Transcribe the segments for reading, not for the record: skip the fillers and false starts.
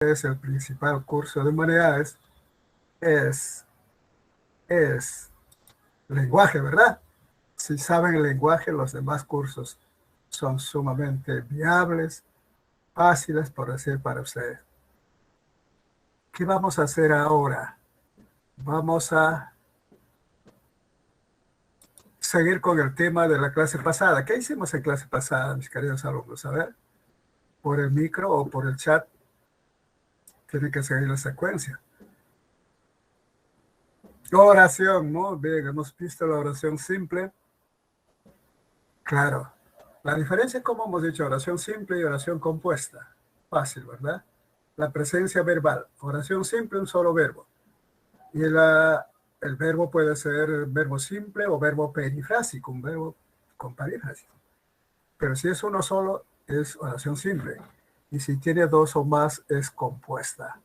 es el principal curso de humanidades, es, es lenguaje, ¿verdad? Si saben el lenguaje, los demás cursos son sumamente viables, fáciles, por decir, para ustedes. ¿Qué vamos a hacer ahora? Vamos a seguir con el tema de la clase pasada. ¿Qué hicimos en clase pasada, mis queridos alumnos? A ver, por el micro o por el chat, tienen que seguir la secuencia. Oración, muy bien, hemos visto la oración simple. Claro, la diferencia es como hemos dicho, oración simple y oración compuesta. Fácil, ¿verdad? La presencia verbal, oración simple, un solo verbo. Y el verbo puede ser verbo simple o verbo perifrásico, un verbo con perífrasis. Pero si es uno solo, es oración simple. Y si tiene dos o más, es compuesta.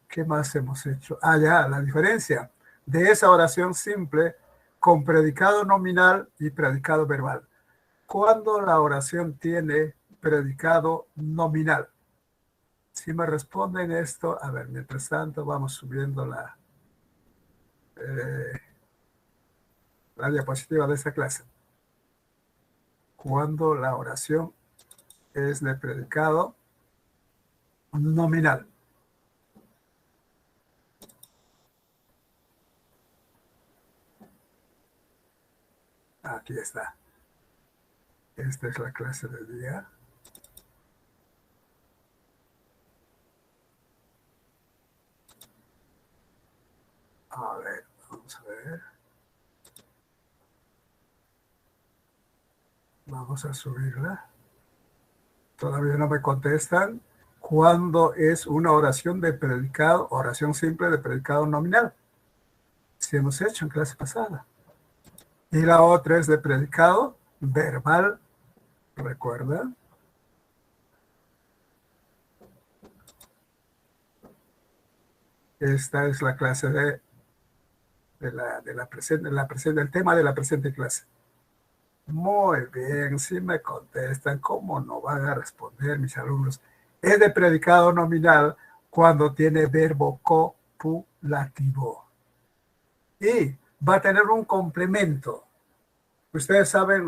¿Qué más hemos hecho? Ah, ya, la diferencia de esa oración simple con predicado nominal y predicado verbal. ¿Cuándo la oración tiene predicado nominal? Si me responden esto, a ver, mientras tanto vamos subiendo la diapositiva de esta clase. Cuando la oración es de predicado nominal. Aquí está. Esta es la clase del día. A ver, vamos a ver. Vamos a subirla. Todavía no me contestan. ¿Cuándo es una oración de predicado, oración simple de predicado nominal? Si hemos hecho en clase pasada. Y la otra es de predicado verbal, ¿recuerda? Esta es la clase del tema de la presente clase. Muy bien, si me contestan, ¿cómo no van a responder mis alumnos? Es de predicado nominal cuando tiene verbo copulativo. Y va a tener un complemento. Ustedes saben,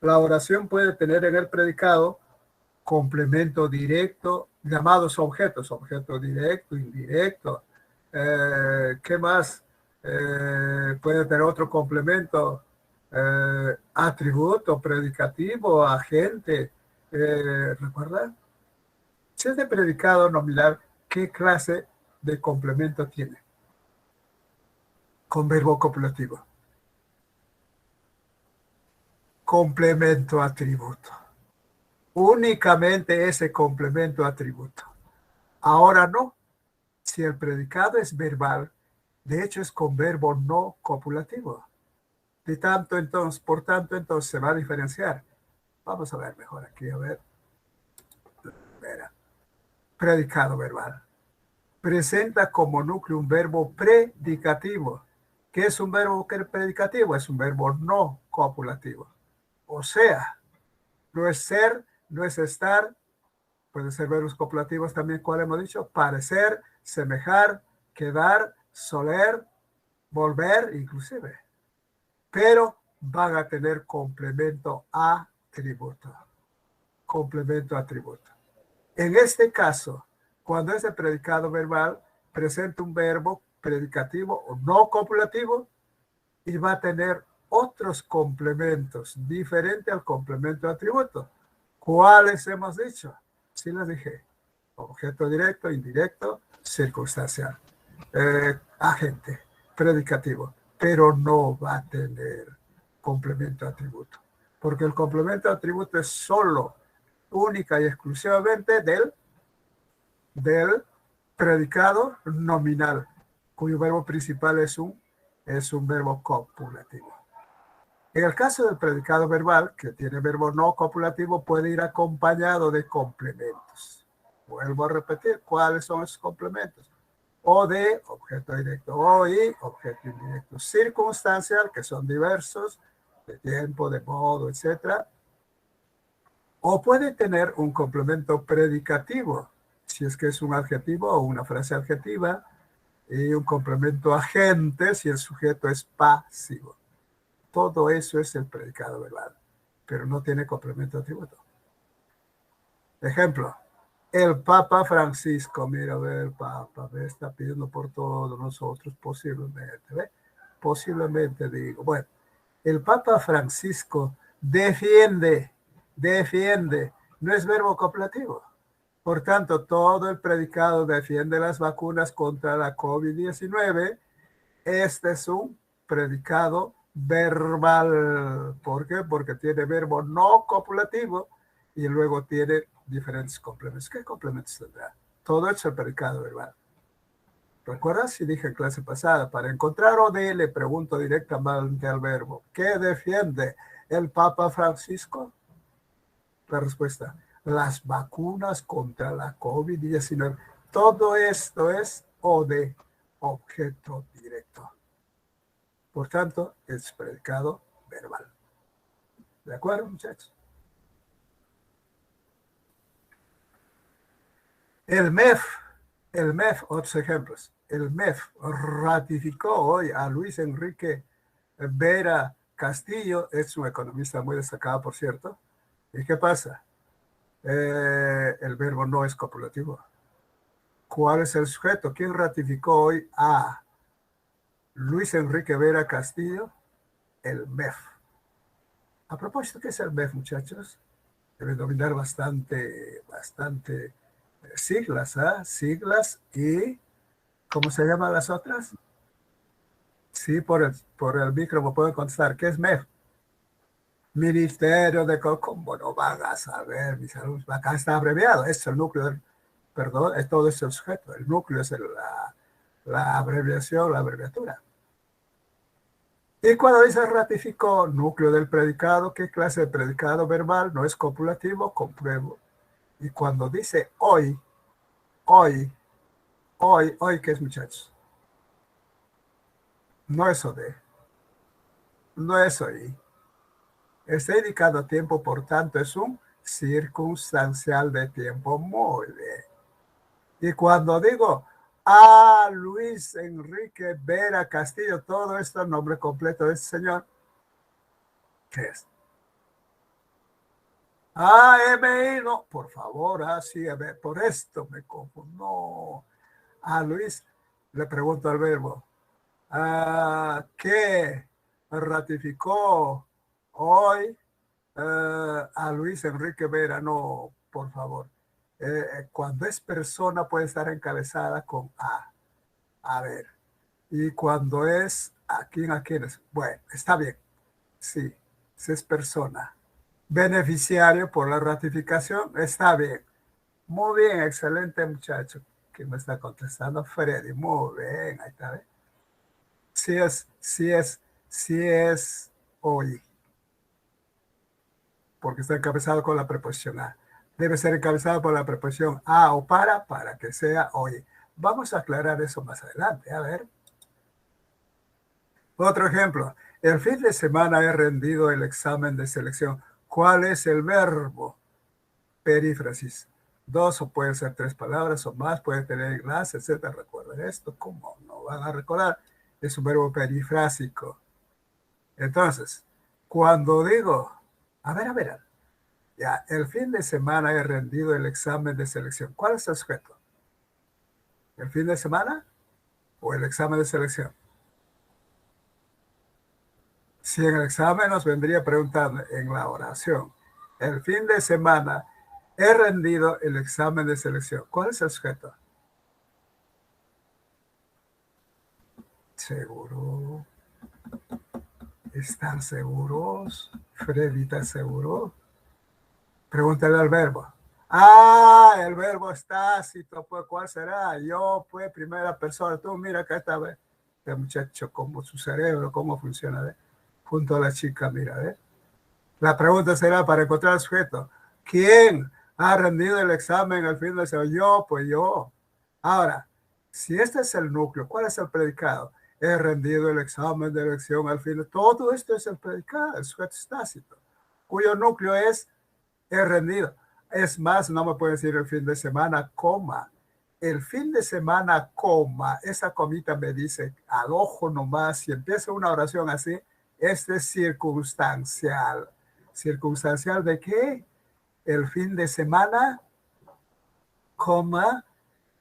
la oración puede tener en el predicado complemento directo, llamados objetos, objeto directo, indirecto. ¿Qué más? Puede tener otro complemento, atributo, predicativo, agente. ¿Recuerdan? Si es de predicado nominal, ¿qué clase de complemento tiene? Con verbo copulativo. Complemento atributo. Únicamente ese complemento atributo. Ahora no. Si el predicado es verbal, de hecho es con verbo no copulativo. Por tanto, entonces se va a diferenciar. Vamos a ver mejor aquí, a ver. Espera. Predicado verbal. Presenta como núcleo un verbo predicativo. ¿Qué es un verbo predicativo? Es un verbo no copulativo. O sea, no es ser, no es estar, puede ser verbos copulativos también, ¿cuál hemos dicho? Parecer, semejar, quedar, soler, volver, inclusive. Pero van a tener complemento atributo. Complemento atributo. En este caso, cuando es de predicado verbal, presenta un verbo predicativo o no copulativo y va a tener otros complementos diferentes al complemento atributo. ¿Cuáles hemos dicho? Sí les dije. Objeto directo, indirecto, circunstancial. Agente, predicativo. Pero no va a tener complemento atributo. Porque el complemento atributo es solo, única y exclusivamente del predicado nominal, cuyo verbo principal es un verbo copulativo. En el caso del predicado verbal, que tiene verbo no copulativo, puede ir acompañado de complementos. Vuelvo a repetir, ¿cuáles son esos complementos? O de objeto directo, o y objeto indirecto. Circunstancial, que son diversos, de tiempo, de modo, etc. O puede tener un complemento predicativo. si es que es un adjetivo o una frase adjetiva, y un complemento agente si el sujeto es pasivo. Todo eso es el predicado verbal, pero no tiene complemento atributo. Ejemplo, el Papa Francisco, mira, ve el Papa, ve, está pidiendo por todos nosotros, posiblemente, ¿ve? Posiblemente digo, bueno, el Papa Francisco defiende, no es verbo copulativo. Por tanto, todo el predicado defiende las vacunas contra la COVID-19. Este es un predicado verbal. ¿Por qué? Porque tiene verbo no copulativo y luego tiene diferentes complementos. ¿Qué complementos tendrá? Todo es el predicado verbal. ¿Recuerdas? Si dije en clase pasada, para encontrar OD le pregunto directamente al verbo, ¿qué defiende el Papa Francisco? La respuesta, las vacunas contra la COVID-19. Todo esto es OD, objeto directo. Por tanto, es predicado verbal. ¿De acuerdo, muchachos? El MEF, otros ejemplos. El MEF ratificó hoy a Luis Enrique Vera Castillo, es un economista muy destacado, por cierto. ¿Y qué pasa? El verbo no es copulativo. ¿Cuál es el sujeto? ¿Quién ratificó hoy a Luis Enrique Vera Castillo? El MEF. A propósito, ¿qué es el MEF, muchachos? Deben dominar bastante siglas, ¿eh? Siglas y, ¿cómo se llaman las otras? Sí, por el micro me pueden contestar. ¿Qué es MEF? Ministerio de... ¿Cómo no van a saber, mis alumnos? Acá está abreviado. Es el núcleo del... Perdón, todo es el sujeto. El núcleo es la abreviación, la abreviatura. Y cuando dice ratificó, núcleo del predicado, ¿qué clase de predicado verbal? No es copulativo, compruebo. Y cuando dice hoy, ¿qué es, muchachos? No es OD, no es hoy. Está indicando tiempo, por tanto, es un circunstancial de tiempo. Muy bien. Y cuando digo a Luis Enrique Vera Castillo, todo esto, el nombre completo de este señor, ¿qué es? AMI, no, por favor, así, a ver, por esto me confundo. No. A Luis, le pregunto al verbo, ¿qué ratificó hoy a Luis Enrique Vera? No, por favor. Cuando es persona puede estar encabezada con A. A ver. Y cuando es a quién es. Bueno, está bien. Sí, si es persona. Beneficiario por la ratificación, está bien. Muy bien, excelente muchacho. Que me está contestando Freddy. Muy bien, ahí está. ¿Ve? Sí es hoy. Porque está encabezado con la preposición a. Debe ser encabezado por la preposición a o para que sea hoy. Vamos a aclarar eso más adelante. A ver. Otro ejemplo. El fin de semana he rendido el examen de selección. ¿Cuál es el verbo? Perífrasis. Dos o pueden ser tres palabras o más, puede tener enlace, etc. Recuerden esto, ¿cómo no van a recordar? Es un verbo perifrásico. Entonces, cuando digo, a ver, ya, el fin de semana he rendido el examen de selección. ¿Cuál es el sujeto? ¿El fin de semana o el examen de selección? Si en el examen nos vendría preguntando en la oración, el fin de semana he rendido el examen de selección. ¿Cuál es el sujeto? Seguro. ¿Están seguros? Freddy, ¿estás seguro? Pregúntale al verbo. El verbo está tácito, pues, ¿cuál será? Yo, pues, primera persona. Tú, mira acá está, ¿ves? Este muchacho, como su cerebro, cómo funciona, ¿ves? Junto a la chica, mira, ¿ves? La pregunta será para encontrar al sujeto. ¿Quién ha rendido el examen al fin de semana? Yo, pues yo. Ahora, si este es el núcleo, ¿cuál es el predicado? He rendido el examen de elección al fin. Todo esto es el predicado, el sujeto es tácito, cuyo núcleo es he rendido. Es más, no me puede decir el fin de semana, coma. El fin de semana, coma, esa comita me dice al ojo nomás, si empieza una oración así, este es circunstancial. ¿Circunstancial de qué? El fin de semana, coma,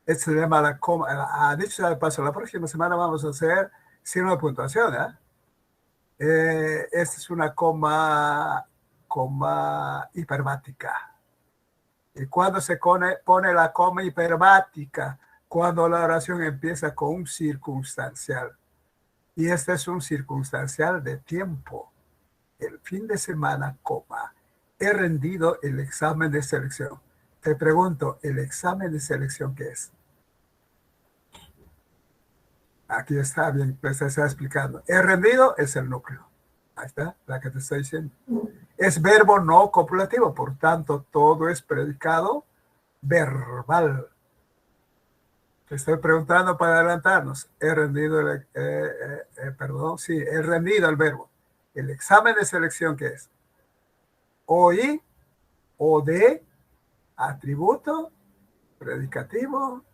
este se llama la coma. Dicho sea de paso, la próxima semana vamos a hacer signo de puntuación, ¿eh? Esta es una coma hipermática. ¿Y cuando se pone la coma hipermática? Cuando la oración empieza con un circunstancial. Y este es un circunstancial de tiempo. El fin de semana, coma. He rendido el examen de selección. Te pregunto, ¿el examen de selección qué es? Aquí está bien, pues está explicando. He rendido es el núcleo. Ahí está, la que te estoy diciendo. Es verbo no copulativo, por tanto, todo es predicado verbal. Te estoy preguntando para adelantarnos. He rendido he rendido el verbo. El examen de selección, ¿qué es? Oí, o de, atributo, predicativo.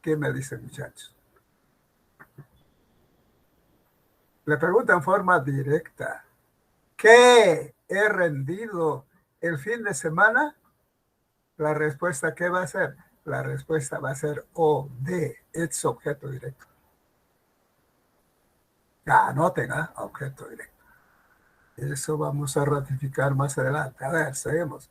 ¿Qué me dicen, muchachos? Le pregunto en forma directa. ¿Qué he rendido el fin de semana? La respuesta, ¿qué va a ser? La respuesta va a ser o de, es objeto directo. Anoten, objeto directo. Eso vamos a ratificar más adelante. A ver, seguimos.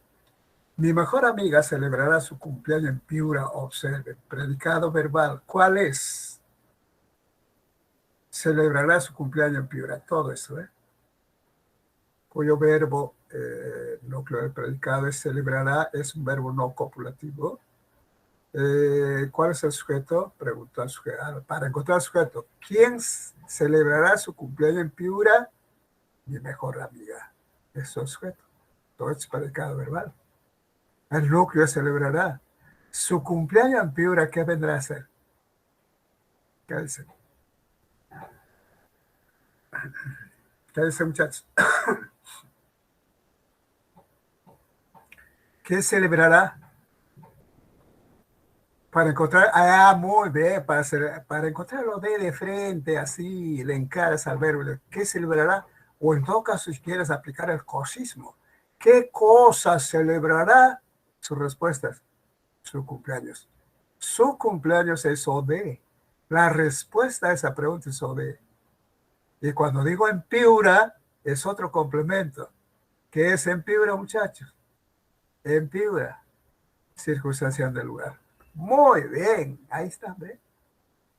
Mi mejor amiga celebrará su cumpleaños en Piura. Observe, predicado verbal. ¿Cuál es? Celebrará su cumpleaños en Piura. Todo eso, cuyo verbo, núcleo del predicado es celebrará, es un verbo no copulativo. ¿Cuál es el sujeto? Preguntó al sujeto. Para encontrar el sujeto, ¿quién celebrará su cumpleaños en Piura? Mi mejor amiga. Eso es sujeto. Todo es predicado verbal. El núcleo celebrará. Su cumpleaños en Piura, ¿qué vendrá a ser? ¿Qué dice? ¿Qué dice, muchachos? ¿Qué celebrará? Para encontrar, muy bien, para encontrarlo de frente, así, le encaras al verbo. ¿Qué celebrará? O en todo caso, si quieres aplicar el cosismo, ¿qué cosa celebrará? Sus respuestas, su cumpleaños. Su cumpleaños es OD. La respuesta a esa pregunta es OD. Y cuando digo en Piura, es otro complemento. ¿Qué es en Piura, muchachos? En Piura, circunstancial del lugar. Muy bien, ahí está, ¿ve?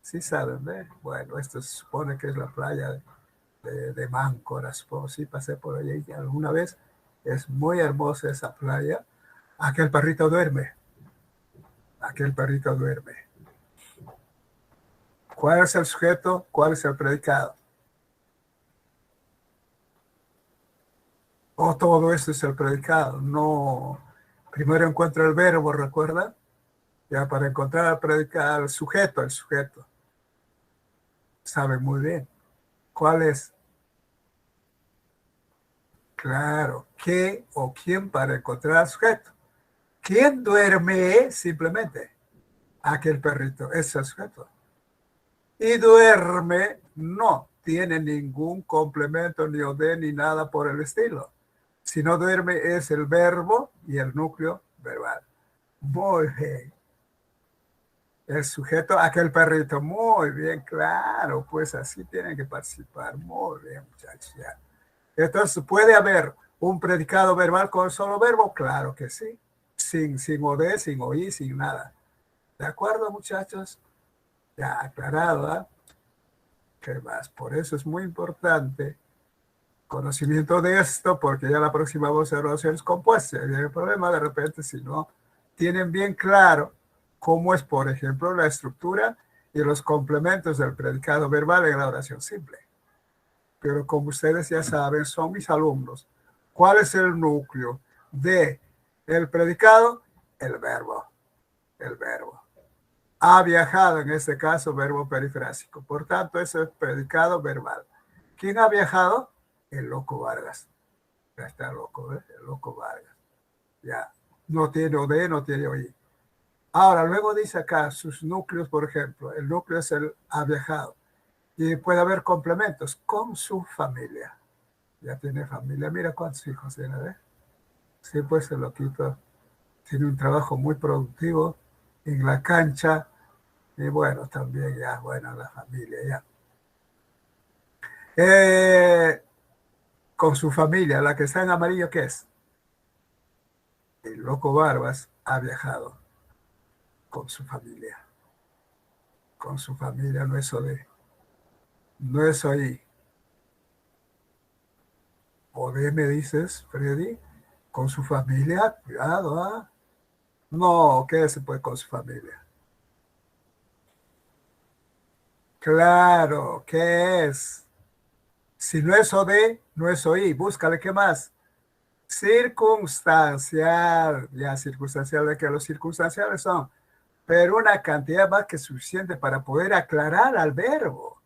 Sí saben, ¿ve? Bueno, esto se supone que es la playa de Máncora, supongo. Sí, pasé por ahí alguna vez. Es muy hermosa esa playa. Aquel perrito duerme. Aquel perrito duerme. ¿Cuál es el sujeto? ¿Cuál es el predicado? O todo esto es el predicado. No. Primero encuentro el verbo, ¿recuerda? Ya para encontrar el predicado, el sujeto. Sabe muy bien. ¿Cuál es? Claro, ¿qué o quién para encontrar al sujeto? ¿Quién duerme? Simplemente aquel perrito, ese es el sujeto. Y duerme no tiene ningún complemento ni OD ni nada por el estilo. Si no duerme es el verbo y el núcleo verbal. Muy bien. El sujeto, aquel perrito, muy bien, claro, pues así tienen que participar. Muy bien, muchachos. Ya. Entonces, ¿puede haber un predicado verbal con solo verbo? Claro que sí. Sin OD, sin OI, sin nada. ¿De acuerdo, muchachos? Ya aclarado, ¿eh? ¿Qué más? Por eso es muy importante conocimiento de esto, porque ya la próxima vamos a hacer oraciones compuestas. Y el problema de repente, si no tienen bien claro cómo es, por ejemplo, la estructura y los complementos del predicado verbal en la oración simple. Pero como ustedes ya saben, son mis alumnos. ¿Cuál es el núcleo de el predicado? El verbo. El verbo. Ha viajado, en este caso, verbo perifrásico. Por tanto, ese es predicado verbal. ¿Quién ha viajado? El loco Vargas. Ya está loco, ¿eh? El loco Vargas. Ya. No tiene OD, no tiene OI. Ahora, luego dice acá sus núcleos, por ejemplo. El núcleo es el ha viajado. Y puede haber complementos con su familia. Ya tiene familia. Mira cuántos hijos tiene, ¿eh? Sí, pues se lo quito. Tiene un trabajo muy productivo en la cancha. Y bueno, también ya, bueno, la familia ya. Eh, con su familia, la que está en amarillo, ¿qué es? El loco Barbas ha viajado con su familia. Con su familia, no es OD. No es OI. OD me dices, Freddy, con su familia, cuidado, ¿ah? No, ¿qué se puede con su familia? Claro, ¿qué es? Si no es OD, no es OI. Búscale, ¿qué más? Circunstancial. Ya, circunstancial, de que los circunstanciales son, pero una cantidad más que suficiente para poder aclarar al verbo.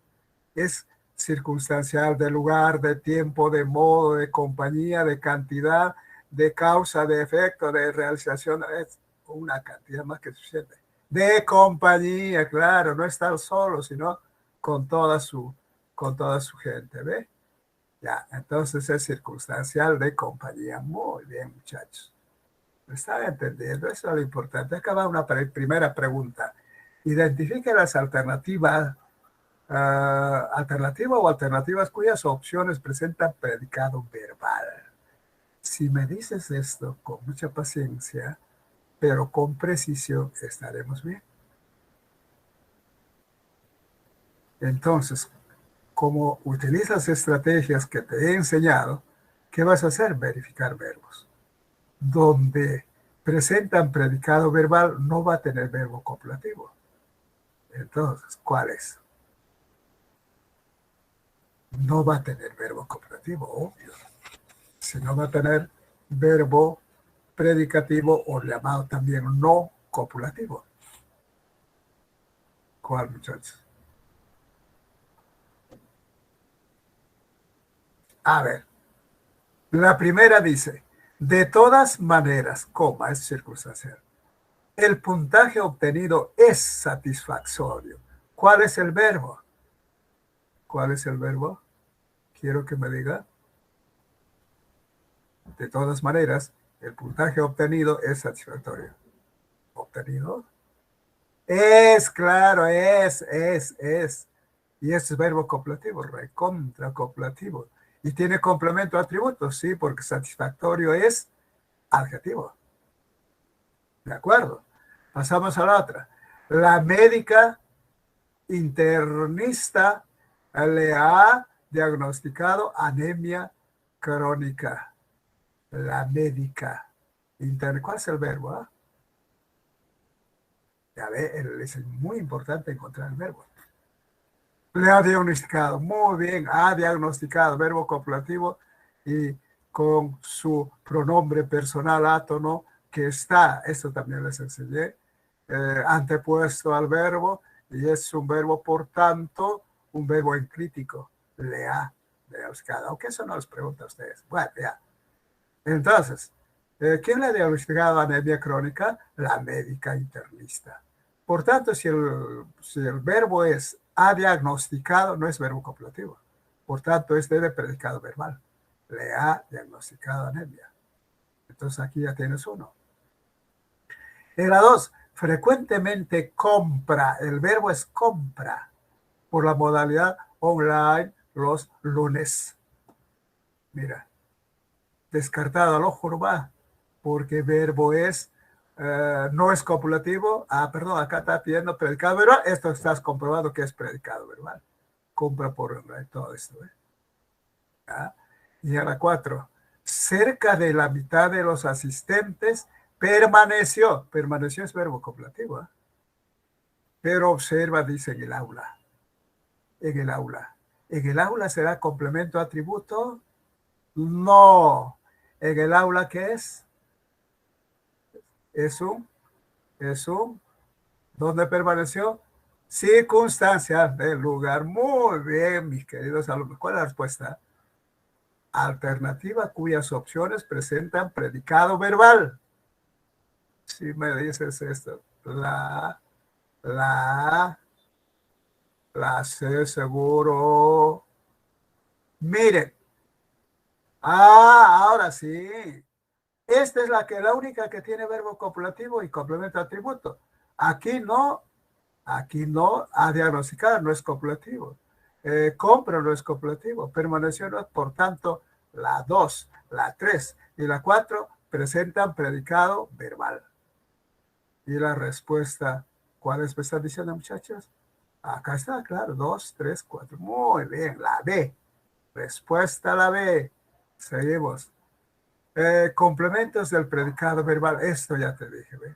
Es circunstancial de lugar, de tiempo, de modo, de compañía, de cantidad, de causa, de efecto, de realización. Es una cantidad más que suficiente. De compañía, claro, no estar solo, sino con con toda su gente, ¿ve? Ya, entonces es circunstancial de compañía. Muy bien, muchachos. ¿Me están entendiendo? Eso es lo importante. Acá va una primera pregunta. Identifique las alternativas alternativa o alternativas cuyas opciones presentan predicado verbal. Si me dices esto con mucha paciencia, pero con precisión, estaremos bien. Entonces, como utilizas estrategias que te he enseñado, ¿qué vas a hacer? Verificar verbos. Donde presentan predicado verbal, no va a tener verbo copulativo. Entonces, ¿cuál es? No va a tener verbo copulativo, obvio. Si no va a tener verbo predicativo o llamado también no copulativo. ¿Cuál, muchachos? A ver, la primera dice, de todas maneras, coma, es circunstancial. El puntaje obtenido es satisfactorio. ¿Cuál es el verbo? ¿Cuál es el verbo? Quiero que me diga. De todas maneras, el puntaje obtenido es satisfactorio. ¿Obtenido? Es, claro, es. Y ese es verbo copulativo, recontra copulativo. Y tiene complemento atributo, sí, porque satisfactorio es adjetivo. ¿De acuerdo? Pasamos a la otra. La médica internista le ha diagnosticado anemia crónica. La médica interna. ¿Cuál es el verbo? Ya ve, es muy importante encontrar el verbo. Le ha diagnosticado, muy bien, ha diagnosticado, verbo copulativo y con su pronombre personal átono que está, esto también les enseñé, antepuesto al verbo y es un verbo, por tanto, un verbo enclítico, le ha diagnosticado, aunque eso no les pregunta a ustedes. Bueno, ya. Entonces, ¿quién le ha diagnosticado anemia crónica? La médica internista. Por tanto, si el verbo es ha diagnosticado, no es verbo copulativo. Por tanto, es de predicado verbal. Le ha diagnosticado anemia. Entonces aquí ya tienes uno. En la dos, frecuentemente compra. El verbo es compra por la modalidad online los lunes. Mira, descartado al ojo no va, porque verbo es no es copulativo. Ah, perdón, acá está pidiendo predicado verbal. Esto estás comprobando que es predicado verbal. Compra por todo esto. ¿Ah? Y a la 4. Cerca de la mitad de los asistentes permaneció. Permaneció es verbo copulativo. Pero observa, dice en el aula. En el aula. ¿En el aula será complemento atributo? No. ¿En el aula qué es? Es un, ¿dónde permaneció? Circunstancias del lugar. Muy bien, mis queridos alumnos. ¿Cuál es la respuesta? Alternativa cuyas opciones presentan predicado verbal. Si me dices esto, la sé seguro. Miren, ahora sí. Esta es la única que tiene verbo copulativo y complemento atributo. Aquí no, a diagnosticar no es copulativo. Compra no es copulativo. Permaneció no es, por tanto, la 2, la 3 y la 4 presentan predicado verbal. Y la respuesta, ¿cuál es? ¿Me están diciendo, muchachos? Acá está, claro, 2, 3, 4. Muy bien, la B. Respuesta a la B. Seguimos. Complementos del predicado verbal. Esto ya te dije, ¿ve?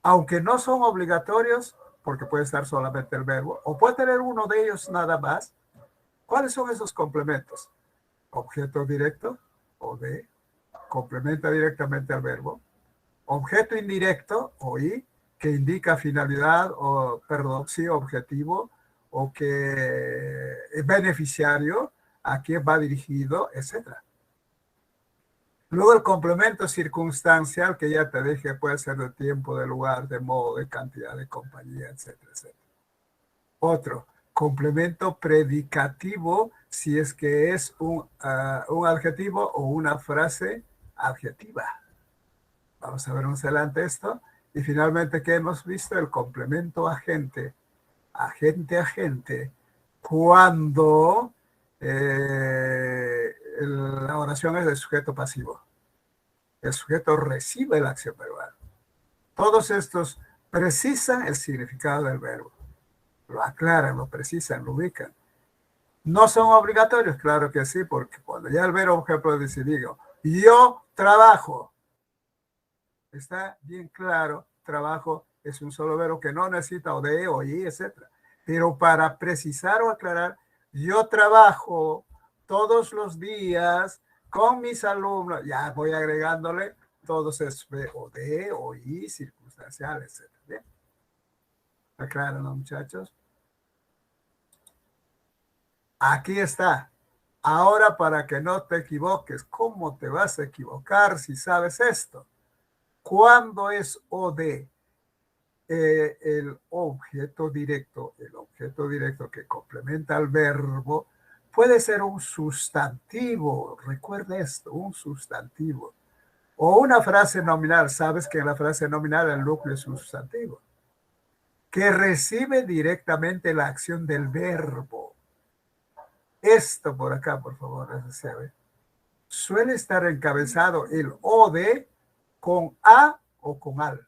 Aunque no son obligatorios, porque puede estar solamente el verbo, o puede tener uno de ellos nada más. ¿Cuáles son esos complementos? Objeto directo, o de, complementa directamente al verbo. Objeto indirecto, o y, que indica finalidad, o, perdón, sí, objetivo, o que es beneficiario, a quién va dirigido, etcétera. Luego el complemento circunstancial, que ya te dije, puede ser de tiempo, de lugar, de modo, de cantidad, de compañía, etcétera, etcétera. Otro, complemento predicativo, si es que es un adjetivo o una frase adjetiva. Vamos a ver más adelante esto. Y finalmente, ¿qué hemos visto? El complemento agente, agente, cuando la oración es de sujeto pasivo. El sujeto recibe la acción verbal. Todos estos precisan el significado del verbo. Lo aclaran, lo precisan, lo ubican. ¿No son obligatorios? Claro que sí, porque cuando ya el verbo, por ejemplo, dice, digo, yo trabajo. Está bien claro, trabajo es un solo verbo que no necesita o de, o y, etc. Pero para precisar o aclarar, yo trabajo todos los días con mis alumnos, ya voy agregándole todos esos o de, o y, circunstanciales, etc. ¿Bien? ¿Está claro, no, muchachos? Aquí está. Ahora, para que no te equivoques, ¿cómo te vas a equivocar si sabes esto? ¿Cuándo es o de? El objeto directo que complementa al verbo, puede ser un sustantivo, recuerda esto, un sustantivo, o una frase nominal. Sabes que en la frase nominal el núcleo es un sustantivo, que recibe directamente la acción del verbo. Esto por acá, por favor, se ve. Suele estar encabezado el o de con a o con al.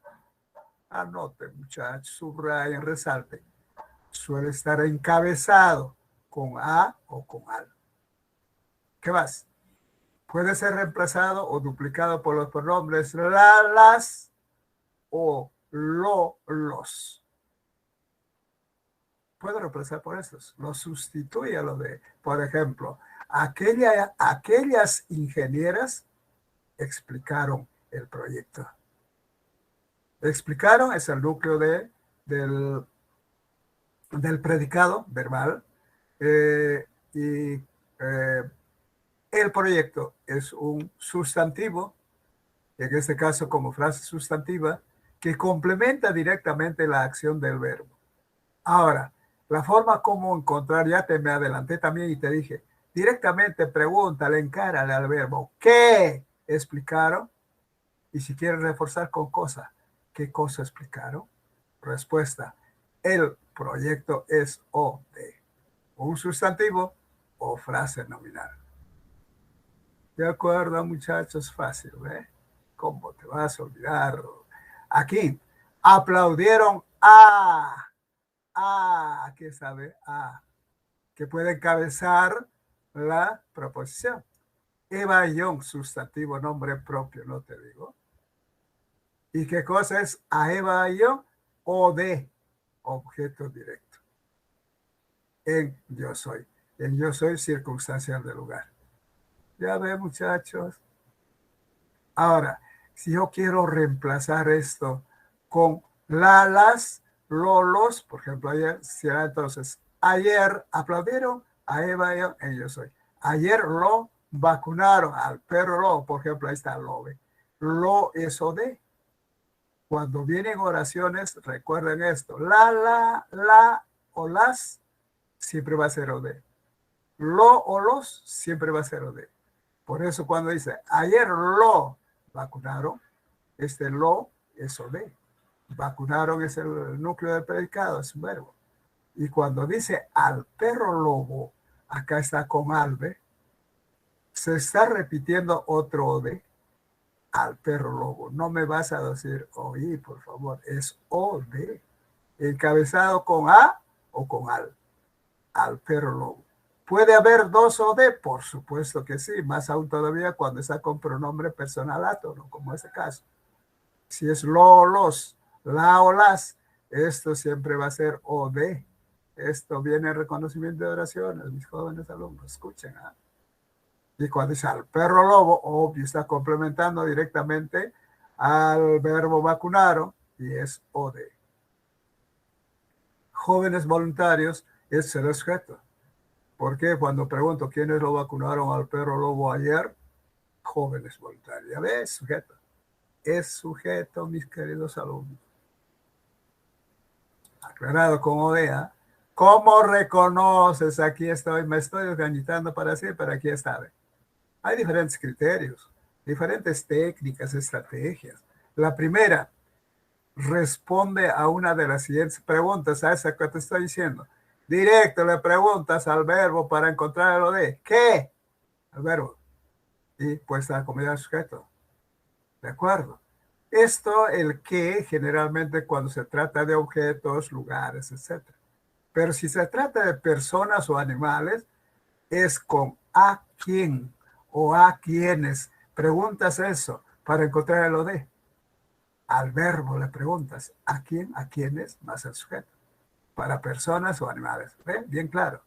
Anote, muchachos, subrayen, resalte. Suele estar encabezado con a o con al. ¿Qué más? Puede ser reemplazado o duplicado por los pronombres la, las o los. Puede reemplazar por estos. Lo sustituye a lo de, por ejemplo, aquellas ingenieras explicaron el proyecto. Explicaron es el núcleo del predicado verbal y el proyecto es un sustantivo, en este caso como frase sustantiva, que complementa directamente la acción del verbo. Ahora, la forma como encontrar, ya te me adelanté también y te dije, directamente pregúntale, encárale al verbo, ¿qué explicaron? Y si quieres reforzar con cosa, ¿qué cosa explicaron? Respuesta, el proyecto es o de un sustantivo o frase nominal. De acuerdo, muchachos, fácil, ¿eh? ¿Cómo te vas a olvidar? Aquí, aplaudieron ¿qué sabe? Que puede encabezar la proposición. Eva Young, sustantivo, nombre propio, no te digo. ¿Y qué cosa es a Eva Young? O de objeto directo. En yo soy. En yo soy circunstancial del lugar. Ya ve, muchachos. Ahora, si yo quiero reemplazar esto con las, los, por ejemplo, ayer, será entonces, ayer aplaudieron a Eva en yo soy. Ayer lo vacunaron al perro lo, por ejemplo, ahí está lo, ¿ve? Lo eso de. Cuando vienen oraciones, recuerden esto. La o las siempre va a ser OD. Lo o los siempre va a ser OD. Por eso cuando dice, ayer lo vacunaron, este lo es OD. Vacunaron es el núcleo del predicado, es un verbo. Y cuando dice al perro lobo, acá está con albe, se está repitiendo otro OD al perro lobo. No me vas a decir oí, por favor, es OD. Encabezado con A o con al perro lobo. ¿Puede haber dos OD? Por supuesto que sí, más aún todavía cuando está con pronombre personal átono, como este caso. Si es lo o los, la o las, esto siempre va a ser OD. Esto viene en reconocimiento de oraciones, mis jóvenes alumnos, escuchen. ¿eh? Y cuando dice al perro lobo, obvio, está complementando directamente al verbo vacunaron y es OD. Jóvenes voluntarios es el sujeto. ¿Por qué? Cuando pregunto quiénes lo vacunaron al perro lobo ayer, jóvenes voluntarios. ¿Ya ves? Sujeto. Es sujeto, mis queridos alumnos. Aclarado con ODEA. ¿Cómo reconoces? Aquí estoy, me estoy organizando para decir, pero aquí está. Hay diferentes criterios, diferentes técnicas, estrategias. La primera, responde a una de las siguientes preguntas, a esa que te estoy diciendo. Directo le preguntas al verbo para encontrar lo de ¿qué? Al verbo. Y pues la comunidad del sujeto. ¿De acuerdo? Esto, el qué, generalmente cuando se trata de objetos, lugares, etc. Pero si se trata de personas o animales, es con a quién o a quiénes. Preguntas eso para encontrar lo de. Al verbo le preguntas a quién, a quiénes, más el sujeto. Para personas o animales. ¿Ven? Bien claro.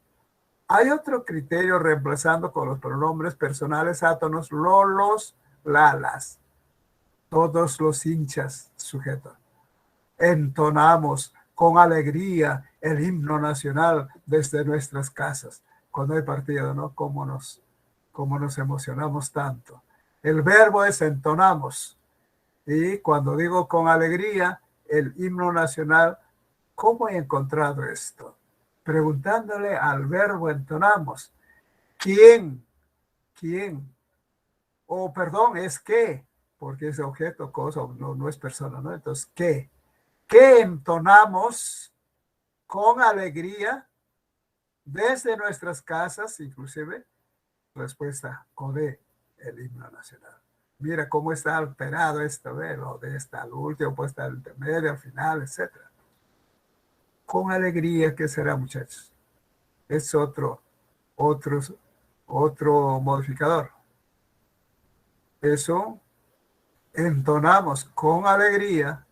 Hay otro criterio reemplazando con los pronombres personales átonos, lolos, lalas. Todos los hinchas, sujeto. Entonamos con alegría el himno nacional desde nuestras casas. Cuando hay partido, ¿no? Cómo nos emocionamos tanto. El verbo es entonamos. Y cuando digo con alegría, el himno nacional, ¿cómo he encontrado esto? Preguntándole al verbo entonamos. ¿Quién? ¿Quién? O perdón, es qué, porque es objeto, cosa, no es persona, ¿no? Entonces, ¿qué? ¿Qué entonamos con alegría desde nuestras casas, inclusive? Respuesta, OD, el himno nacional. Mira cómo está alterado esto, lo de esta al último, pues al intermedio, al final, etc. Con alegría, ¿qué será, muchachos? Es otro modificador. Eso entonamos con alegría.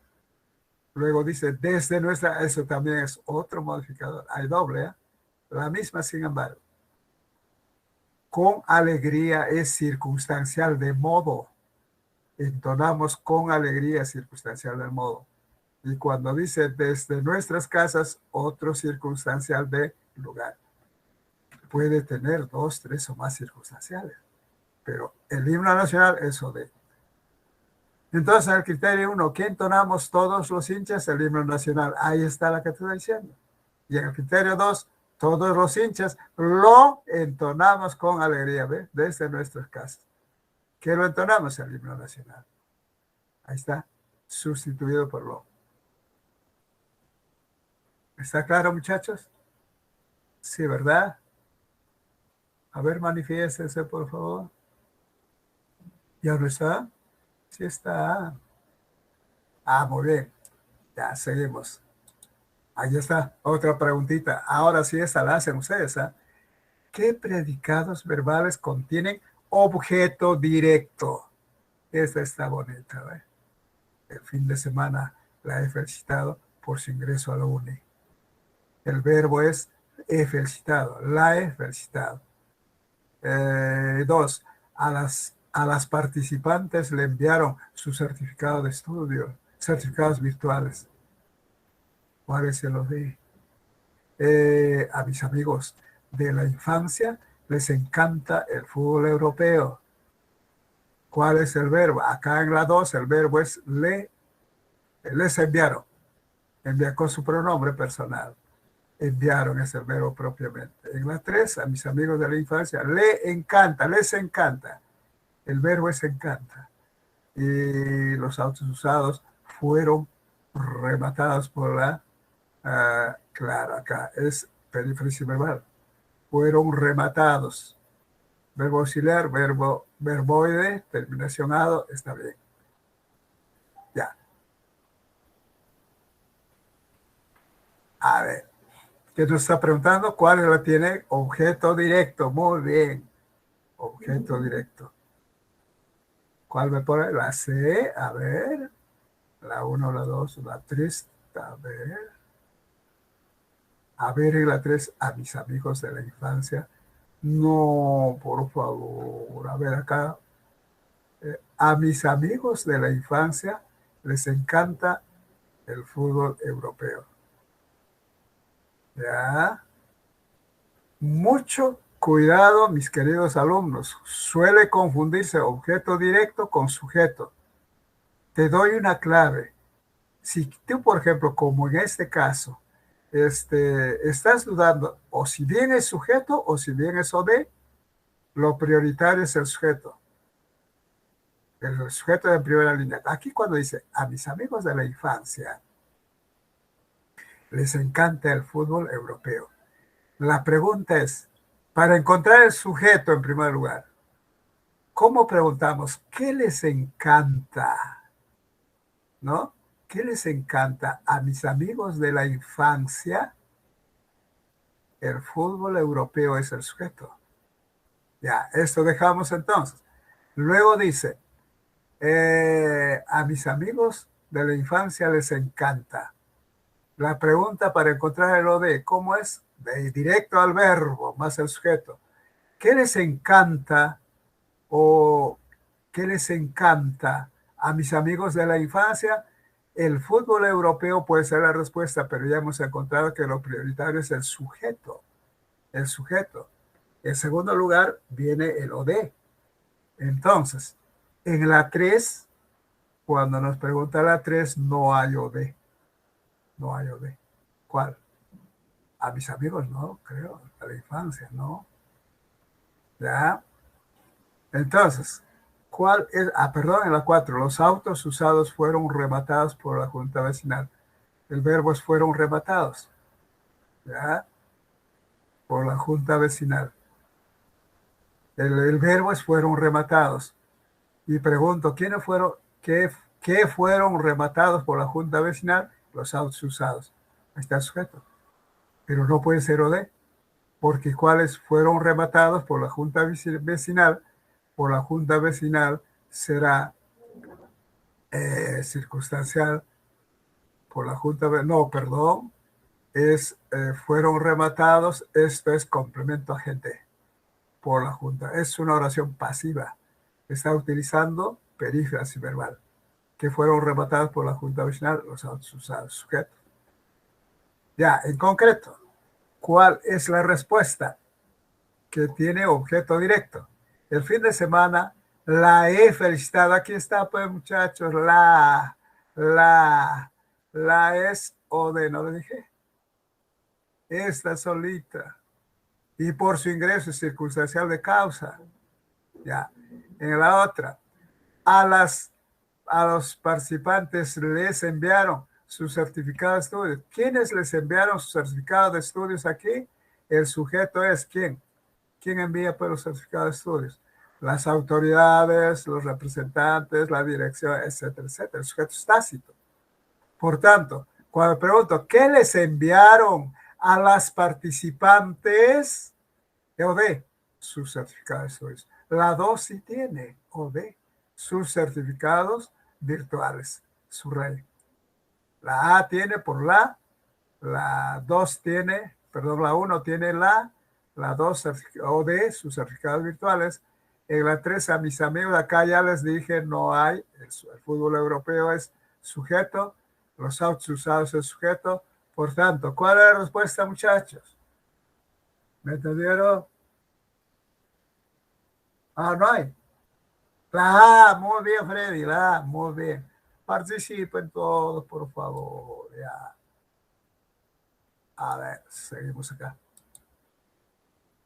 Luego dice, desde nuestra, eso también es otro modificador. Hay doble, ¿eh? La misma, sin embargo. Con alegría es circunstancial de modo. Entonamos con alegría circunstancial de modo. Y cuando dice desde nuestras casas, otro circunstancial de lugar. Puede tener dos, tres o más circunstanciales. Pero el himno nacional es OD. Entonces, el criterio 1, ¿qué entonamos todos los hinchas? El himno nacional. Ahí está la que te estoy diciendo. Y en el criterio 2, todos los hinchas lo entonamos con alegría, ¿ve? Desde nuestras casas. ¿Qué lo entonamos? El himno nacional. Ahí está, sustituido por lo. ¿Está claro, muchachos? Sí, ¿verdad? A ver, manifiéstese, por favor. ¿Ya no está? Sí está. Ah, muy bien. Ya, seguimos. Ahí está, otra preguntita. Ahora sí, esta la hacen ustedes, ¿eh? ¿Qué predicados verbales contienen objeto directo? Esta está bonita, ¿eh? El fin de semana la he felicitado por su ingreso a la uni. El verbo es he felicitado, la he felicitado. 2. A las participantes le enviaron su certificado de estudio, certificados virtuales. ¿Cuál se los di? A mis amigos de la infancia les encanta el fútbol europeo. ¿Cuál es el verbo? Acá en la 2 el verbo es le Les enviaron, envía con su pronombre personal. Enviaron es el verbo propiamente. En la 3, a mis amigos de la infancia, le encanta, les encanta. El verbo es encanta. Y los autos usados fueron rematados por la, claro, acá es perífrasis verbal. Fueron rematados. Verbo auxiliar, verbo verboide, terminación ado, está bien. Ya. A ver, ¿qué nos está preguntando? ¿Cuál la tiene? Objeto directo. Muy bien. Objeto directo. ¿Cuál me pone? La C, a ver. La 1, la 2, la 3, a ver. A ver, en la 3, a mis amigos de la infancia. No, por favor. A ver acá. A mis amigos de la infancia les encanta el fútbol europeo. ¿Ya? Mucho cuidado, mis queridos alumnos. Suele confundirse objeto directo con sujeto. Te doy una clave. Si tú, por ejemplo, como en este caso, estás dudando o si bien es sujeto o si bien es OD, lo prioritario es el sujeto. El sujeto de primera línea. Aquí cuando dice, a mis amigos de la infancia les encanta el fútbol europeo. La pregunta es, para encontrar el sujeto en primer lugar, ¿cómo preguntamos? ¿Qué les encanta? ¿No? ¿Qué les encanta a mis amigos de la infancia? El fútbol europeo es el sujeto. Ya, esto dejamos entonces. Luego dice, a mis amigos de la infancia les encanta. La pregunta para encontrar el OD, ¿cómo es? De directo al verbo, más el sujeto. ¿Qué les encanta o qué les encanta a mis amigos de la infancia? El fútbol europeo puede ser la respuesta, pero ya hemos encontrado que lo prioritario es el sujeto. El sujeto. En segundo lugar viene el OD. Entonces, en la 3, cuando nos pregunta la 3, no hay OD. No hay OD. ¿Cuál? A mis amigos, no, creo, de la infancia, ¿no? ¿Ya? Entonces, ¿cuál es? Perdón, en la 4, los autos usados fueron rematados por la Junta Vecinal. El verbo es fueron rematados, ¿ya? Por la Junta Vecinal. El verbo es fueron rematados. Y pregunto, ¿quiénes fueron, qué fueron rematados por la Junta Vecinal? Los autos usados. Ahí está el sujeto. Pero no puede ser OD, porque ¿cuáles fueron rematados por la Junta Vecinal? Por la Junta Vecinal será circunstancial, por la Junta, no, perdón, fueron rematados, esto es complemento agente por la Junta. Es una oración pasiva. Está utilizando perífrasis verbal, que fueron rematados por la Junta Vecinal los autos usados, sujetos. Ya, en concreto, ¿cuál es la respuesta? Que tiene objeto directo. El fin de semana la he felicitado. Aquí está, pues, muchachos, la es o de, ¿no le dije? Esta solita. Y por su ingreso circunstancial de causa. Ya. En la otra, a los participantes les enviaron su certificado de estudios. ¿Quiénes les enviaron su certificado de estudios aquí? El sujeto es ¿quién? ¿Quién envía pues los certificados de estudios? Las autoridades, los representantes, la dirección, etcétera, etcétera. El sujeto es tácito. Por tanto, cuando pregunto, ¿qué les enviaron a las participantes? OD, sus certificados de estudios. La 2 sí tiene OD, sus certificados virtuales, su rey. La A tiene por la 2 tiene, perdón, la 1 tiene la 2 OD, sus certificados virtuales. En la 3 a mis amigos, acá ya les dije, no hay, el fútbol europeo es sujeto, los autos usados es sujeto. Por tanto, ¿cuál es la respuesta, muchachos? ¿Me entendieron? No hay. La A, muy bien, Freddy, la A, muy bien. Participen todos, por favor. Ya. A ver, seguimos acá.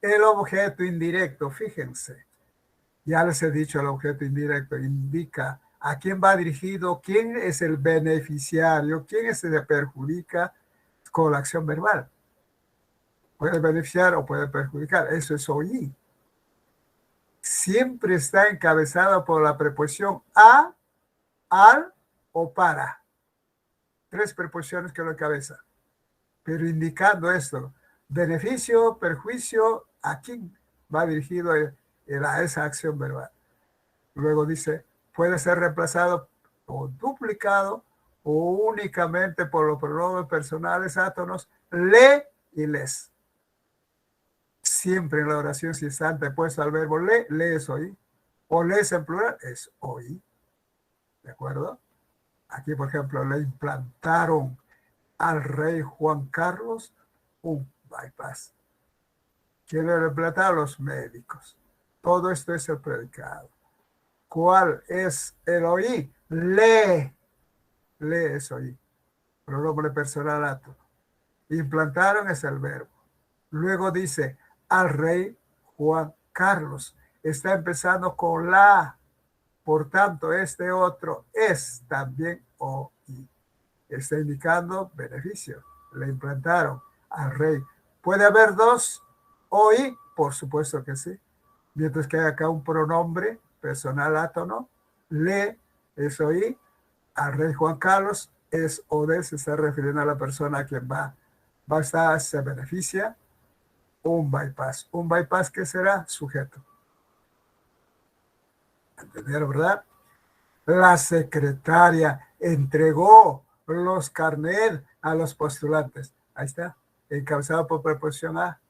El objeto indirecto, fíjense. Ya les he dicho, el objeto indirecto indica a quién va dirigido, quién es el beneficiario, quién es el que perjudica con la acción verbal. Puede beneficiar o puede perjudicar. Eso es oír. Siempre está encabezado por la preposición a, al o para. 3 preposiciones que lo encabezan. Pero indicando esto, beneficio, perjuicio, ¿a quién va dirigido a esa acción verbal? Luego dice, puede ser reemplazado o duplicado o únicamente por los pronombres personales átonos le y les. Siempre en la oración si está antepuesto al verbo le es oí, o les en plural es oí. ¿De acuerdo? Aquí, por ejemplo, le implantaron al rey Juan Carlos un bypass. ¿Quiénes le implantaron? Los médicos. Todo esto es el predicado. ¿Cuál es el oí? Le es oí. Pronombre personal átono. Implantaron es el verbo. Luego dice al rey Juan Carlos. Está empezando con la. Por tanto, este otro es también oí. Está indicando beneficio. Le implantaron al rey. ¿Puede haber 2 oí? Por supuesto que sí. Mientras que hay acá un pronombre personal átono, le es oí, al rey Juan Carlos es o de, se está refiriendo a la persona a quien va a estar, se beneficia. Un bypass. Un bypass, ¿qué será? Sujeto. ¿Entendieron, verdad? La secretaria entregó los carnet a los postulantes. Ahí está, encabezado por preposición a.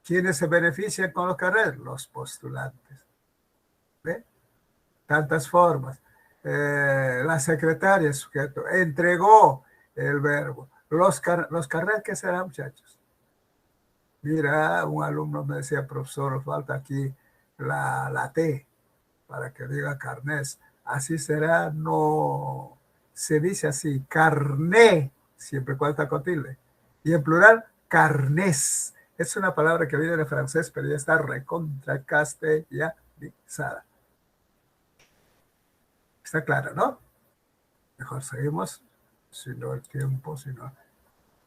¿Quiénes se benefician con los carnet? Los postulantes. ¿Ve? Tantas formas. La secretaria, sujeto, entregó el verbo. Los carnet, ¿qué serán, muchachos? Mira, un alumno me decía, profesor, falta aquí la T para que diga carnés. Así será, no se dice así, carné, siempre cuando está con tilde. Y en plural, carnés. Es una palabra que viene de francés, pero ya está recontra castellanizada. Está claro, ¿no? Mejor seguimos, si no el tiempo, si no.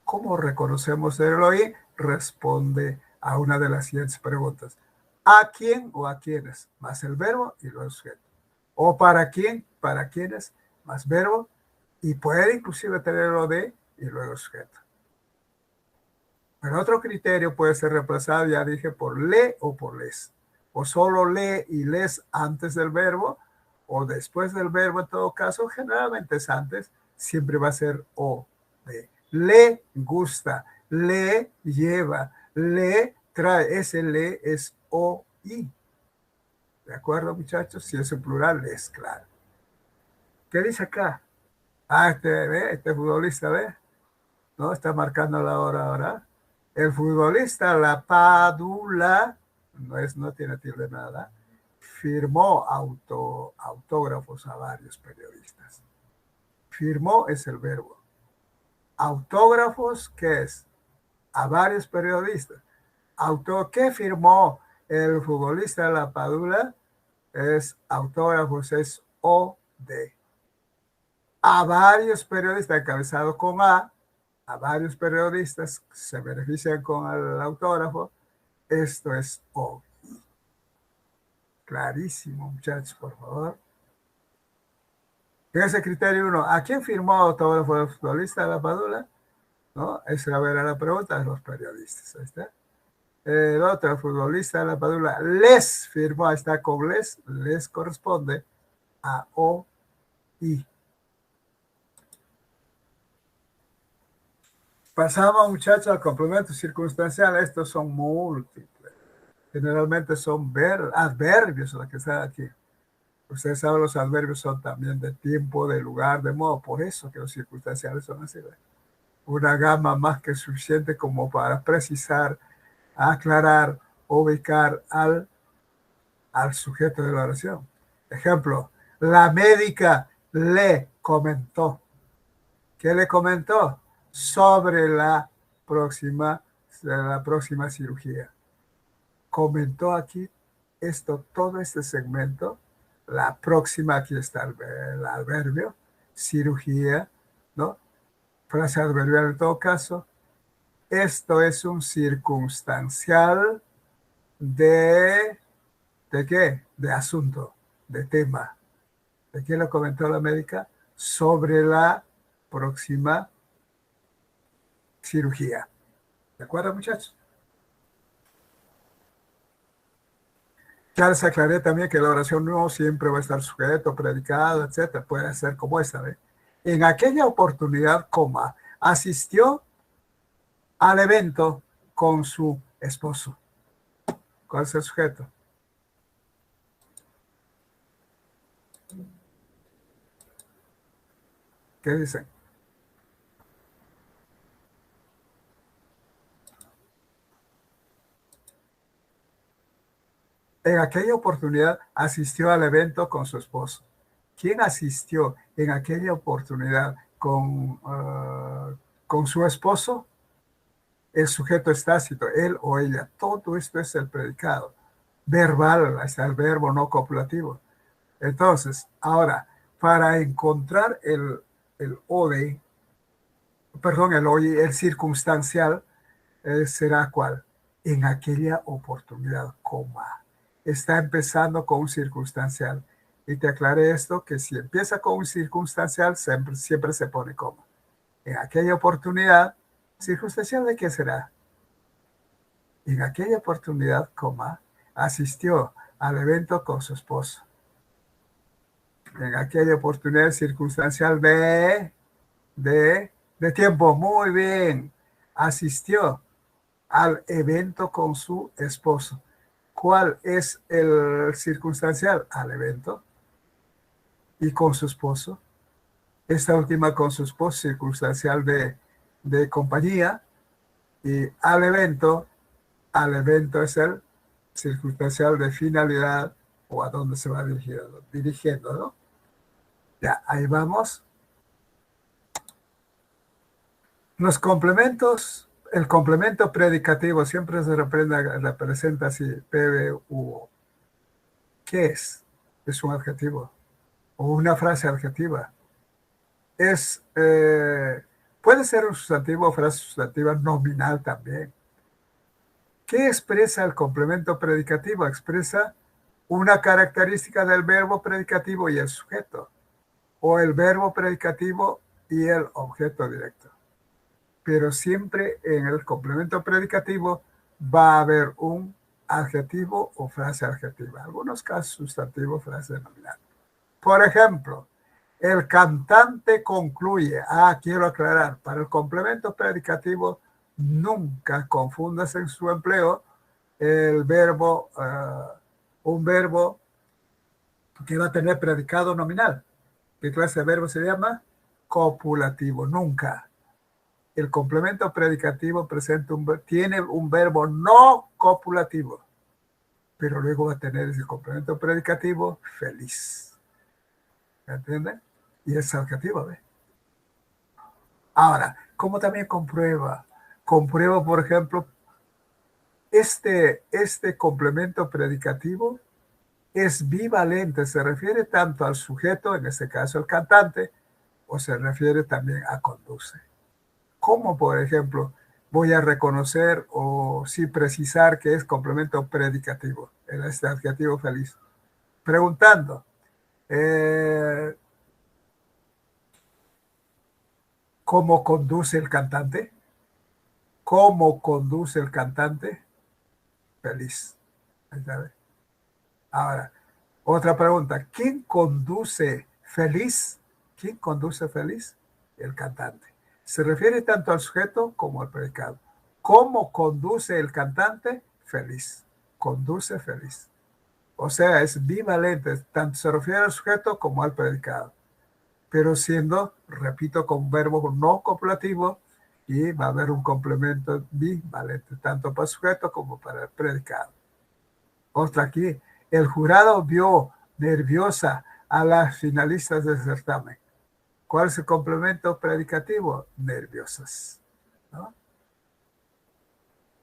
¿Cómo reconocemos el oí? Responde a una de las siguientes preguntas. ¿A quién o a quiénes? Más el verbo y luego el sujeto. ¿O para quién? ¿Para quiénes? Más verbo. Y puede inclusive tener lo de y luego el sujeto. Pero otro criterio puede ser reemplazado, ya dije, por le o por les. O solo le y les antes del verbo, o después del verbo en todo caso, generalmente es antes, siempre va a ser o de. Le gusta, le lleva, le trae. Ese le es o y. ¿De acuerdo, muchachos? Si es en plural, es claro. ¿Qué dice acá? Ah, este futbolista, ¿ve? ¿No? Está marcando la hora ahora. El futbolista, la Padula, no tiene tilde nada, firmó autógrafos a varios periodistas. Firmó es el verbo. Autógrafos, ¿qué es? A varios periodistas. ¿Qué firmó el futbolista La Padula? Es autógrafos, es o de. A varios periodistas, encabezado con a varios periodistas se benefician con el autógrafo. Esto es o. Clarísimo, muchachos, por favor. ¿Qué es el criterio 1? ¿A quién firmó autógrafo el futbolista de La Padula? ¿No? Esa era la pregunta de los periodistas. Ahí está. El otro, el futbolista de La Padula, les firmó, ahí está con les corresponde a o y. Pasamos, muchachos, al complemento circunstancial. Estos son múltiples. Generalmente son adverbios los que están aquí. Ustedes saben, los adverbios son también de tiempo, de lugar, de modo. Por eso que los circunstanciales son así. Una gama más que suficiente como para precisar, aclarar, ubicar al sujeto de la oración. Ejemplo, la médica le comentó. ¿Qué le comentó? Sobre la próxima cirugía. Comentó aquí todo este segmento. La próxima, aquí está el adverbio, cirugía, ¿no? Frase adverbial en todo caso. Esto es un circunstancial ¿de qué? De asunto, de tema. ¿De qué lo comentó la médica? Sobre la próxima cirugía. ¿De acuerdo, muchachos? Ya les aclaré también que la oración no siempre va a estar sujeto, predicado, etcétera. Puede ser como esta, ¿ve? En aquella oportunidad, coma, asistió al evento con su esposo. ¿Cuál es el sujeto? ¿Qué dicen? En aquella oportunidad asistió al evento con su esposo. ¿Quién asistió en aquella oportunidad con su esposo? El sujeto es tácito, él o ella. Todo esto es el predicado. Verbal, está el verbo no copulativo. Entonces, ahora, para encontrar el ODE, perdón, el OI, el circunstancial, será ¿cuál? En aquella oportunidad, coma. Está empezando con un circunstancial. Y te aclaré esto, que si empieza con un circunstancial, siempre se pone coma. En aquella oportunidad, ¿circunstancial de qué será? En aquella oportunidad, coma, asistió al evento con su esposo. En aquella oportunidad circunstancial de tiempo, muy bien, asistió al evento con su esposo. ¿Cuál es el circunstancial? Al evento y con su esposo. Esta última con su esposo, circunstancial de compañía, y al evento es el circunstancial de finalidad o a dónde se va dirigiendo, ¿no? Ya, ahí vamos. Los complementos, el complemento predicativo siempre se representa así, PB, U. ¿Qué es? Es un adjetivo o una frase adjetiva. Puede ser un sustantivo o frase sustantiva nominal también. ¿Qué expresa el complemento predicativo? Expresa una característica del verbo predicativo y el sujeto, o el verbo predicativo y el objeto directo. Pero siempre en el complemento predicativo va a haber un adjetivo o frase adjetiva. En algunos casos sustantivo, frase nominal. Por ejemplo, el cantante concluye. Quiero aclarar, para el complemento predicativo nunca confundas en su empleo el verbo, un verbo que va a tener predicado nominal. ¿Qué clase de verbo se llama? Copulativo, nunca. El complemento predicativo tiene un verbo no copulativo, pero luego va a tener ese complemento predicativo feliz. ¿Me entienden? Y es adjetivo, ¿ve? Ahora, ¿cómo también comprueba? Comprueba, por ejemplo, este complemento predicativo es bivalente, se refiere tanto al sujeto, en este caso el cantante, o se refiere también a conduce. ¿Cómo, por ejemplo, voy a reconocer o sí precisar que es complemento predicativo, en este adjetivo feliz? Preguntando, ¿cómo conduce el cantante? ¿Cómo conduce el cantante? Feliz. Ahora, otra pregunta. ¿Quién conduce feliz? ¿Quién conduce feliz? El cantante. Se refiere tanto al sujeto como al predicado. ¿Cómo conduce el cantante? Feliz. Conduce feliz. O sea, es bivalente. Tanto se refiere al sujeto como al predicado. Pero siendo, repito, con verbo no copulativo, y va a haber un complemento bivalente, tanto para el sujeto como para el predicado. Otra aquí. El jurado vio nerviosa a las finalistas del certamen. ¿Cuál es el complemento predicativo? Nerviosas, ¿no?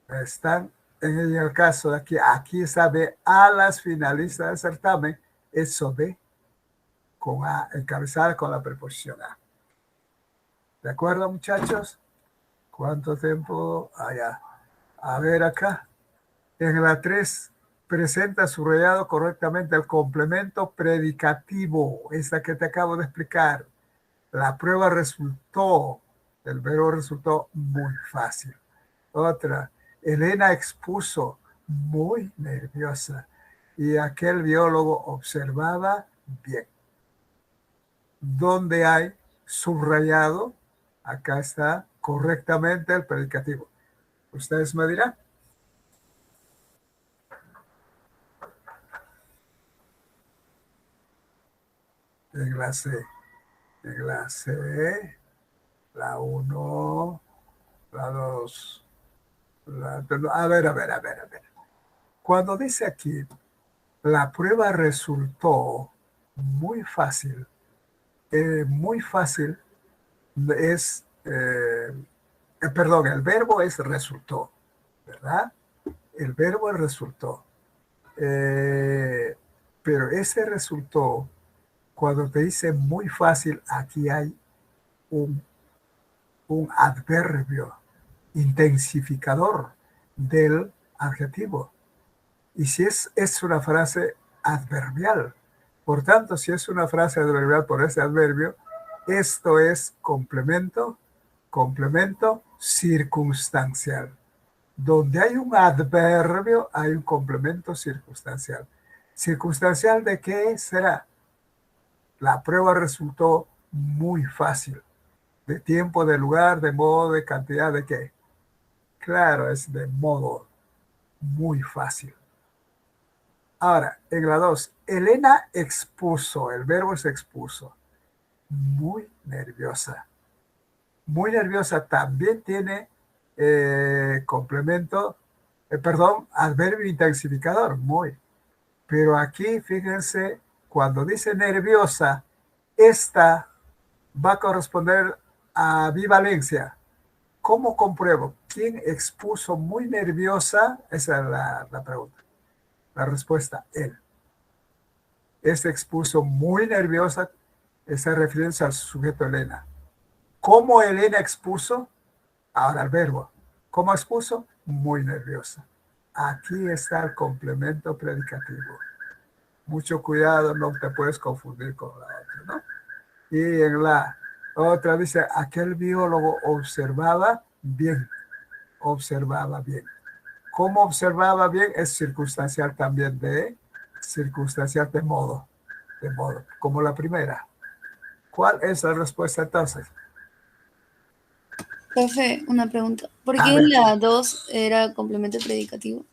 Están, en el caso de aquí está de a las finalistas del certamen, eso de con a, encabezada con la preposición a. ¿De acuerdo, muchachos? ¿Cuánto tiempo? Allá. A ver acá. En la 3, presenta subrayado correctamente el complemento predicativo. Esta que te acabo de explicar. La prueba resultó, el verbo resultó muy fácil. Otra, Elena expuso muy nerviosa y aquel biólogo observaba bien. Donde hay subrayado, acá está correctamente el predicativo. Ustedes me dirán. En la C, en la C, la 1, la 2, a ver. Cuando dice aquí, la prueba resultó muy fácil es, perdón, el verbo es resultó, ¿verdad? El verbo es resultó. Pero ese resultó, cuando te dice muy fácil, aquí hay un adverbio intensificador del adjetivo. Y si es una frase adverbial, por tanto, si es una frase adverbial por ese adverbio, esto es complemento circunstancial. Donde hay un adverbio, hay un complemento circunstancial. ¿Circunstancial de qué será? La prueba resultó muy fácil. ¿De tiempo, de lugar, de modo, de cantidad, de qué? Claro, es de modo muy fácil. Ahora, en la 2, Elena expuso, el verbo es expuso, muy nerviosa. Muy nerviosa también tiene adverbio intensificador, muy. Pero aquí, fíjense, cuando dice nerviosa, esta va a corresponder a bivalencia. ¿Cómo compruebo? ¿Quién expuso muy nerviosa? Esa es la pregunta. La respuesta, él. Este expuso muy nerviosa, está refiriéndose al sujeto Elena. ¿Cómo Elena expuso? Ahora el verbo. ¿Cómo expuso? Muy nerviosa. Aquí está el complemento predicativo. Mucho cuidado, no te puedes confundir con la otra, ¿no? Y en la otra dice, aquel biólogo observaba bien. Observaba bien. ¿Cómo observaba bien? Es circunstancial también circunstancial de modo, como la primera. ¿Cuál es la respuesta entonces? Profe, una pregunta. ¿Por A qué ver, la 2 era complemento predicativo?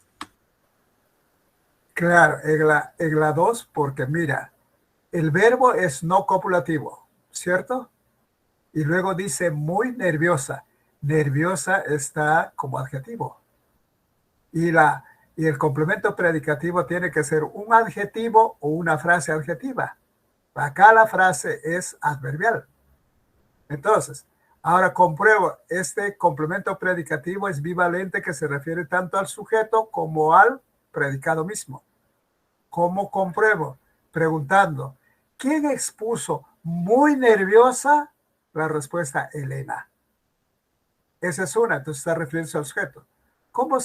claro, en la 2, porque mira, el verbo es no copulativo, ¿cierto? Y luego dice muy nerviosa. Nerviosa está como adjetivo. Y el complemento predicativo tiene que ser un adjetivo o una frase adjetiva. Acá la frase es adverbial. Entonces, ahora compruebo, este complemento predicativo es bivalente que se refiere tanto al sujeto como al predicado mismo. ¿Cómo compruebo? Preguntando, ¿quién expuso muy nerviosa? La respuesta, Elena. Esa es una, entonces está refiriéndose al sujeto. ¿Cómo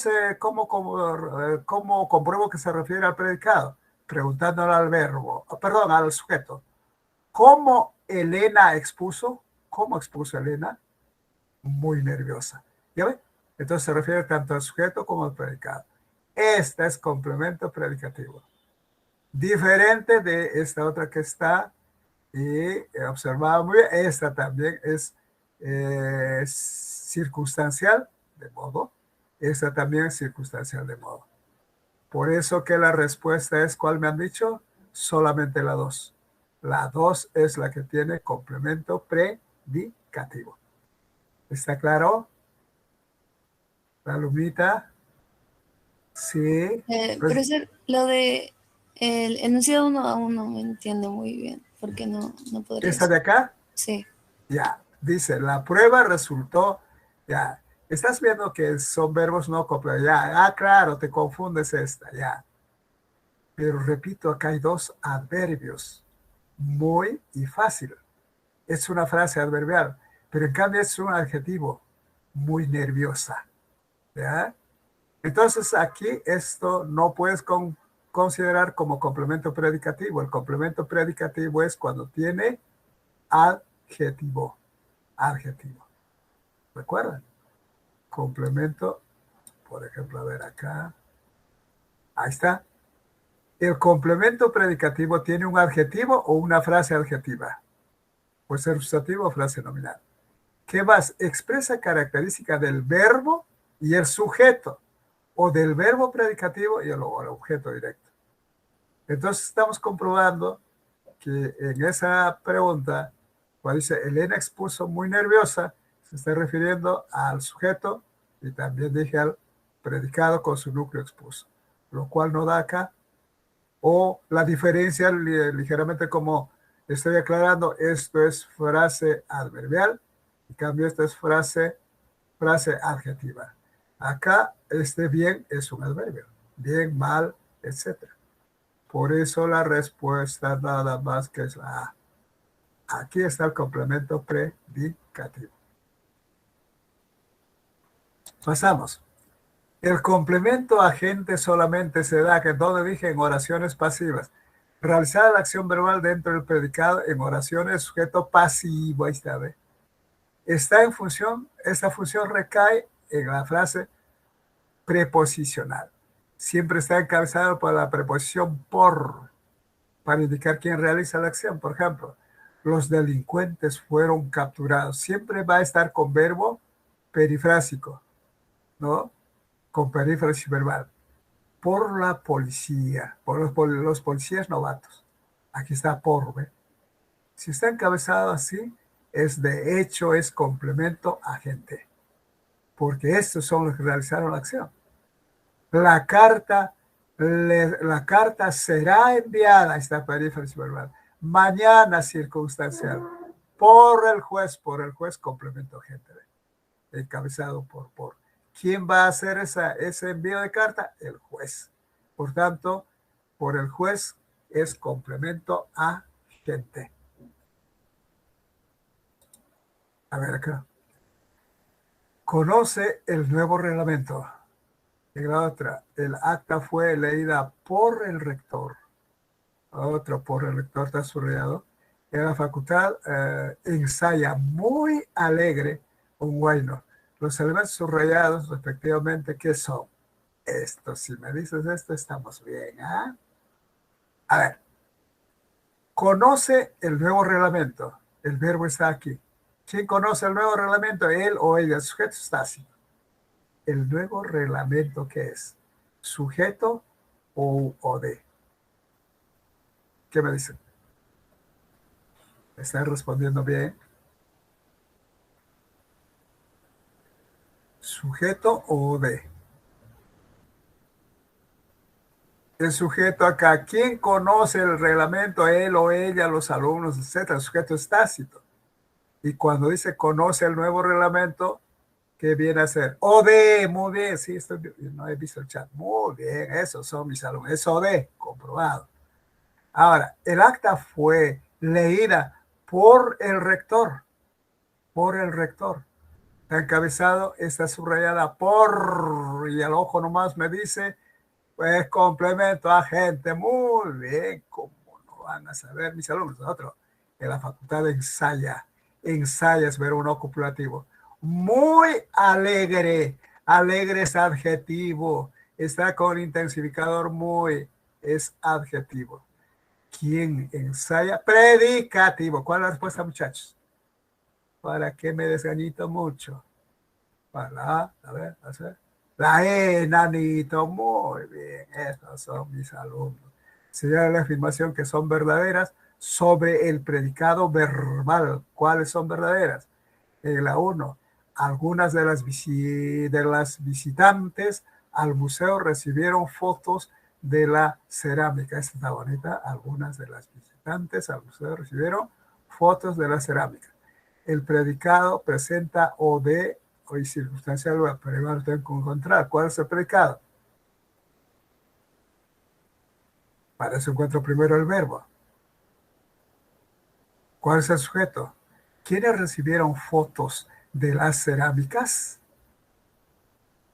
compruebo que se refiere al predicado? Preguntándole al verbo, perdón, al sujeto. ¿Cómo Elena expuso? ¿Cómo expuso Elena? Muy nerviosa. ¿Ya ve? Entonces se refiere tanto al sujeto como al predicado. Este es complemento predicativo. Diferente de esta otra que está y observaba muy bien, esta también es circunstancial de modo, esta también es circunstancial de modo. Por eso que la respuesta es, ¿cuál me han dicho? Solamente la 2. La 2 es la que tiene complemento predicativo. ¿Está claro? La lumita. Sí. Pues, Profesor, lo de El enunciado uno aún no me entiende muy bien, porque no podría ¿Esta decir. de acá? Sí. Ya, dice, la prueba resultó, ya, estás viendo que son verbos no copulativos, ya, claro, te confundes esta, ya. Pero repito, acá hay dos adverbios, muy y fácil. Es una frase adverbial, pero en cambio es un adjetivo, muy nerviosa, ¿ya? Entonces aquí esto no puedes considerar como complemento predicativo. El complemento predicativo es cuando tiene adjetivo, adjetivo. ¿Recuerdan? Complemento, por ejemplo, a ver acá, ahí está. El complemento predicativo tiene un adjetivo o una frase adjetiva. Puede ser sustantivo o frase nominal. ¿Qué más? Expresa característica del verbo y el sujeto, o del verbo predicativo y el objeto directo. Entonces estamos comprobando que en esa pregunta, cuando dice Elena expuso muy nerviosa, se está refiriendo al sujeto y también dije al predicado con su núcleo expuso, lo cual no da acá. O la diferencia ligeramente como estoy aclarando, esto es frase adverbial, en cambio esta es frase adjetiva. Acá este bien es un adverbio, bien, mal, etc. Por eso la respuesta nada más que es la A. Aquí está el complemento predicativo. Pasamos. El complemento agente solamente se da, que donde dije, en oraciones pasivas. Realizar la acción verbal dentro del predicado en oraciones sujeto pasivo. Ahí está, ¿ve? Está en función, esta función recae en la frase preposicional. Siempre está encabezado por la preposición por, para indicar quién realiza la acción. Por ejemplo, los delincuentes fueron capturados. Siempre va a estar con verbo perifrásico, ¿no? Con perífrasis verbal. Por la policía, por los policías novatos. Aquí está por, ¿ve? Si está encabezado así, es de hecho, es complemento agente, porque estos son los que realizaron la acción. La carta será enviada, esta perífrasis verbal, mañana circunstancial, por el juez, complemento agente, encabezado por. ¿Quién va a hacer ese envío de carta? El juez. Por tanto, por el juez es complemento agente. A ver acá. Conoce el nuevo reglamento. En la otra, el acta fue leída por el rector. Otro por el rector está subrayado. En la facultad ensaya muy alegre un guayno. Los elementos subrayados, respectivamente, ¿qué son? Esto, si me dices esto, estamos bien, ¿ah? A ver, conoce el nuevo reglamento. El verbo está aquí. ¿Quién conoce el nuevo reglamento? Él o ella. El sujeto está así. ¿El nuevo reglamento qué es? ¿Sujeto o de? ¿Qué me dicen? ¿Están respondiendo bien? ¿Sujeto o de? El sujeto acá, ¿quién conoce el reglamento? Él o ella, los alumnos, etcétera. El sujeto es tácito. Y cuando dice conoce el nuevo reglamento, ¿qué viene a ser? O de, muy bien, sí, no he visto el chat. Muy bien, esos son mis alumnos. Es o de, comprobado. Ahora, el acta fue leída por el rector. Por el rector. Está encabezado, está subrayada por, y el ojo nomás me dice, pues complemento agente. Muy bien, ¿cómo no van a saber mis alumnos? Nosotros en la facultad de ensaya es verbo no copulativo. Muy alegre, alegre es adjetivo, está con intensificador muy, es adjetivo. ¿Quién ensaya? Predicativo. ¿Cuál es la respuesta, muchachos? ¿Para qué me desgañito mucho? Para, a ver, la E, nanito, muy bien, estos son mis alumnos. Señala la afirmación que son verdaderas sobre el predicado verbal. ¿Cuáles son verdaderas? La 1. Algunas de las visitantes al museo recibieron fotos de la cerámica. Esta está bonita. Algunas de las visitantes al museo recibieron fotos de la cerámica. El predicado presenta o de, o circunstancial, pero igual tengo que encontrar. ¿Cuál es el predicado? Para eso encuentro primero el verbo. ¿Cuál es el sujeto? ¿Quiénes recibieron fotos de las cerámicas?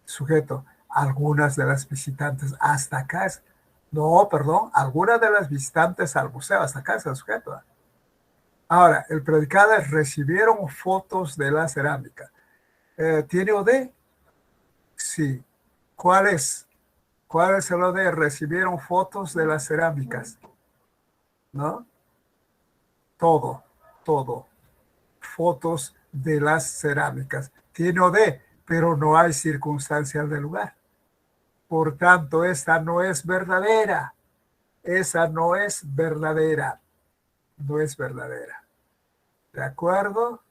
Sujeto, algunas de las visitantes. Hasta acá es. No, perdón, algunas de las visitantes al museo. Hasta acá es el sujeto. Ahora, el predicado es recibieron fotos de la cerámica. ¿Tiene OD? Sí. ¿Cuál es? ¿Cuál es el OD? Recibieron fotos de las cerámicas. ¿No? Todo. Fotos de las cerámicas. Tiene OD, pero no hay circunstancial del lugar. Por tanto, esta no es verdadera. Esa no es verdadera. No es verdadera. ¿De acuerdo?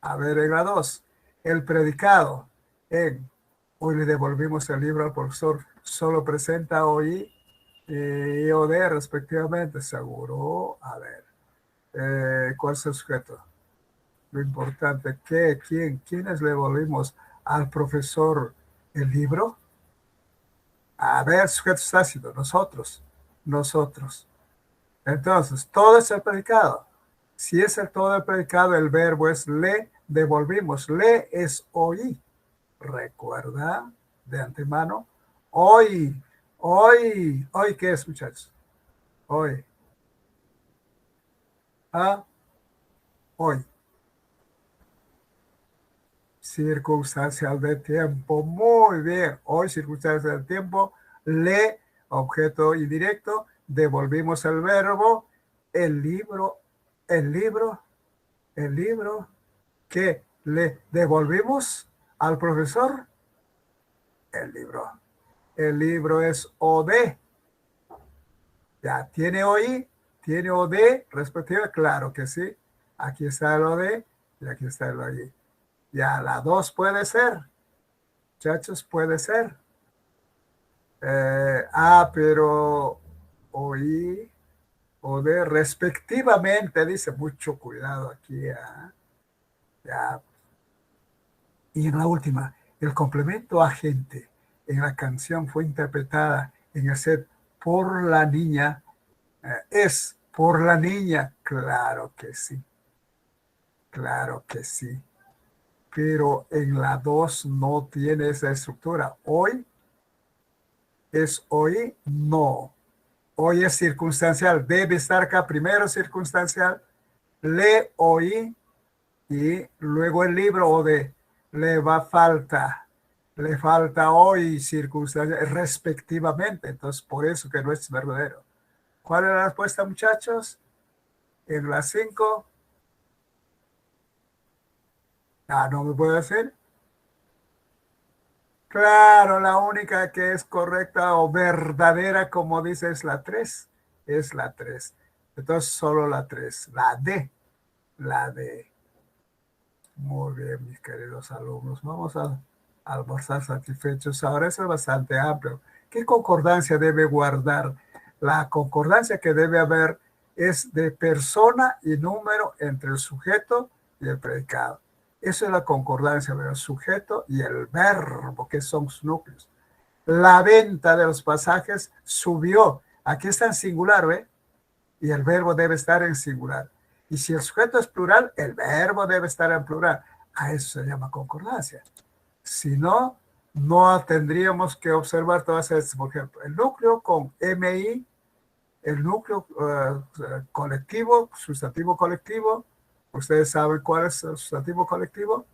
A ver, en la 2. El predicado en hoy le devolvimos el libro al profesor. Solo presenta hoy y OD respectivamente. Seguro. A ver. ¿Cuál es el sujeto? Lo importante, ¿quiénes le devolvimos al profesor el libro? A ver, sujeto tácito, nosotros. Entonces, todo es el predicado. Si es el todo el predicado, el verbo es le devolvimos. Le es oí. Recuerda de antemano. Hoy, ¿qué es, muchachos? Hoy. Hoy. Circunstancial de tiempo. Muy bien. Hoy, circunstancial de tiempo. Le, objeto indirecto. Devolvimos el verbo. El libro. ¿Qué le devolvimos al profesor? El libro. El libro es OD. Ya, ¿tiene OI? ¿Tiene OD respectiva? Claro que sí. Aquí está el OD y aquí está el OI. Ya, la 2 puede ser. Muchachos, puede ser. Pero OI, OD respectivamente, dice, mucho cuidado aquí. Ya. Y en la última, el complemento agente en la canción fue interpretada en el set por la niña. Es por la niña. Claro que sí. Pero en la 2 no tiene esa estructura. Hoy es hoy, no. Hoy es circunstancial. Debe estar acá primero circunstancial. Le oí y luego el libro o de le falta hoy circunstancial respectivamente. Entonces, por eso que no es verdadero. ¿Cuál es la respuesta, muchachos? En la 5. No me puedo decir. Claro, la única que es correcta o verdadera, como dice, es la 3. Es la 3. Entonces, solo la 3. La D. Muy bien, mis queridos alumnos. Vamos a almorzar satisfechos. Ahora eso es bastante amplio. ¿Qué concordancia debe guardar? La concordancia que debe haber es de persona y número entre el sujeto y el predicado. Eso es la concordancia del sujeto y el verbo, que son sus núcleos. La venta de los pasajes subió. Aquí está en singular, ¿ve? Y el verbo debe estar en singular. Y si el sujeto es plural, el verbo debe estar en plural. A eso se llama concordancia. Si no, no tendríamos que observar todas estas. Por ejemplo, el núcleo con MI, el núcleo colectivo, sustantivo colectivo. ¿Ustedes saben cuál es el sustantivo colectivo?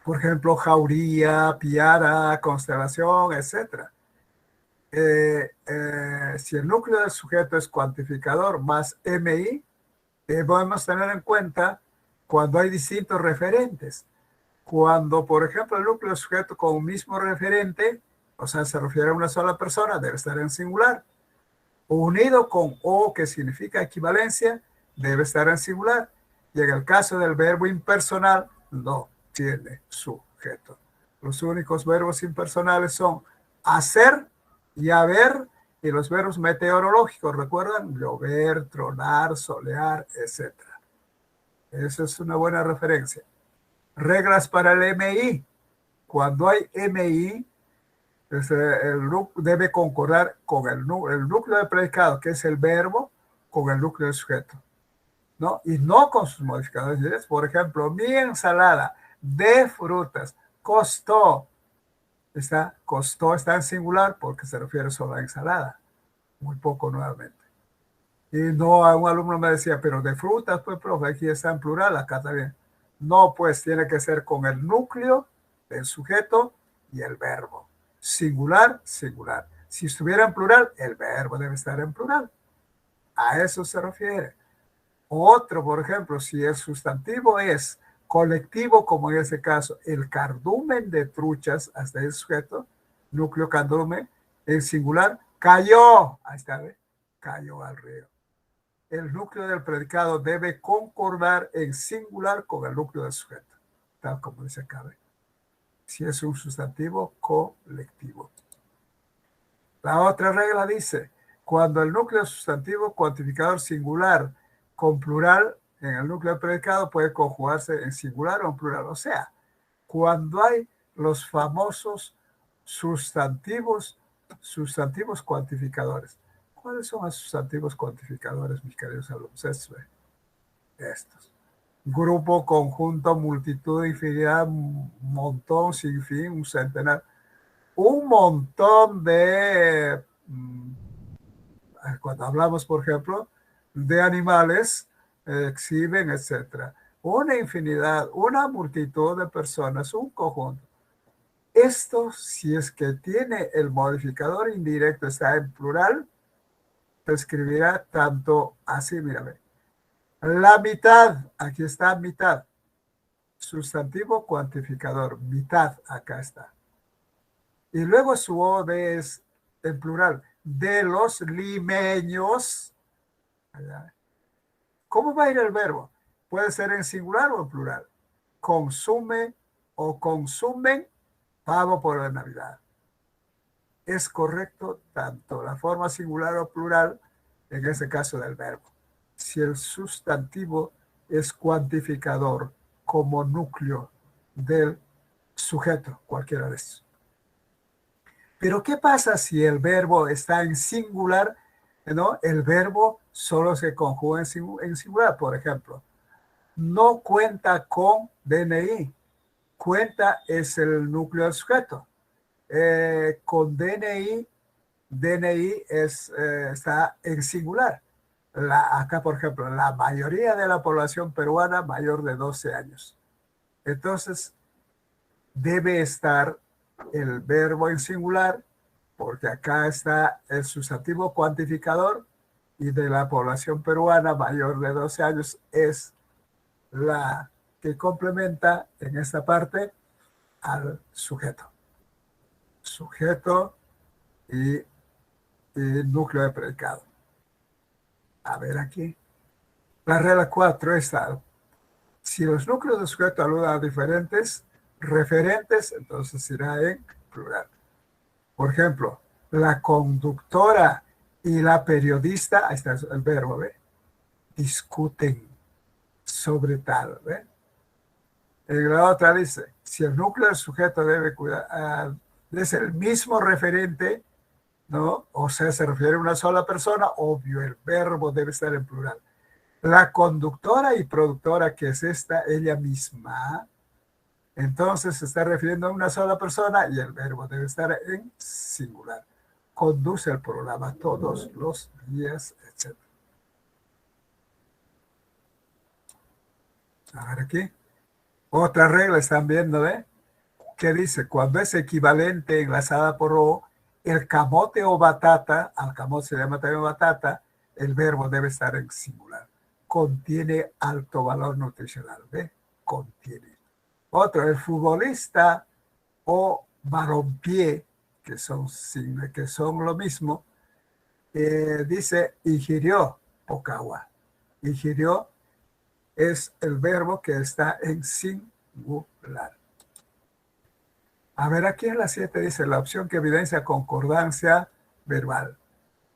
Por ejemplo, jauría, piara, constelación, etc. Si el núcleo del sujeto es cuantificador más MI, podemos tener en cuenta cuando hay distintos referentes. Cuando, por ejemplo, el núcleo del sujeto con un mismo referente, o sea, se refiere a una sola persona, debe estar en singular. Unido con O, que significa equivalencia, debe estar en singular. Y en el caso del verbo impersonal, no tiene sujeto. Los únicos verbos impersonales son hacer Y haber, y los verbos meteorológicos, ¿recuerdan? Llover, tronar, solear, etc. Esa es una buena referencia. Reglas para el MI. Cuando hay MI, debe concordar con el núcleo del predicado, que es el verbo, con el núcleo del sujeto, ¿no? Y no con sus modificadores. Por ejemplo, mi ensalada de frutas costó. Costó está en singular porque se refiere solo a ensalada. Muy poco nuevamente. Y no, a un alumno me decía, pero de frutas, pues, profe, aquí está en plural, acá también. No, pues tiene que ser con el núcleo del sujeto y el verbo. Singular, singular. Si estuviera en plural, el verbo debe estar en plural. A eso se refiere. Otro, por ejemplo, si el sustantivo es colectivo, como en ese caso, el cardumen de truchas, hasta el sujeto, núcleo cardumen, en singular, cayó, ahí está, ¿ve? Cayó al río. El núcleo del predicado debe concordar en singular con el núcleo del sujeto, tal como dice acá, ¿ve? Si es un sustantivo colectivo. La otra regla dice, cuando el núcleo sustantivo cuantificador singular con plural en el núcleo del predicado puede conjugarse en singular o en plural. O sea, cuando hay los famosos sustantivos cuantificadores. ¿Cuáles son los sustantivos cuantificadores, mis queridos alumnos? Estos. Grupo, conjunto, multitud, infinidad, montón, sin fin, un centenar. Un montón de, cuando hablamos, por ejemplo, de animales, exhiben, etc. Una infinidad, una multitud de personas, un conjunto. Esto, si es que tiene el modificador indirecto, está en plural, se escribirá tanto así, mírame. La mitad, aquí está mitad. Sustantivo cuantificador, mitad, acá está. Y luego su OD es en plural, de los limeños. ¿Cómo va a ir el verbo? Puede ser en singular o en plural. Consume o consumen pavo por la Navidad. Es correcto tanto la forma singular o plural, en ese caso del verbo. Si el sustantivo es cuantificador como núcleo del sujeto, cualquiera de estos. Pero ¿qué pasa si el verbo está en singular? ¿No? El verbo solo se conjuga en singular. Por ejemplo, no cuenta con DNI. Cuenta es el núcleo del sujeto. Con DNI está en singular. Acá, por ejemplo, la mayoría de la población peruana mayor de 12 años. Entonces, debe estar el verbo en singular, porque acá está el sustantivo cuantificador y de la población peruana mayor de 12 años es la que complementa en esta parte al sujeto. Sujeto y núcleo de predicado. A ver aquí. La regla 4 está, si los núcleos de sujeto aluden a diferentes referentes, entonces irá en plural. Por ejemplo, la conductora y la periodista, ahí está el verbo, ¿ve? Discuten sobre tal, ¿ve? En la otra dice, si el núcleo del sujeto debe cuidar, es el mismo referente, ¿no? O sea, se refiere a una sola persona, obvio, el verbo debe estar en plural. La conductora y productora, que es ella misma, entonces se está refiriendo a una sola persona y el verbo debe estar en singular. Conduce el programa todos los días, etc. A ver aquí. Otra regla están viendo, ¿eh? Que dice, cuando es equivalente enlazada por O, el camote o batata, al camote se llama también batata, el verbo debe estar en singular. Contiene alto valor nutricional, ¿ve? Contiene. Otro, el futbolista o balompié, que son lo mismo, dice ingirió poca agua. Ingirió es el verbo que está en singular. A ver, aquí en la 7 dice la opción que evidencia concordancia verbal.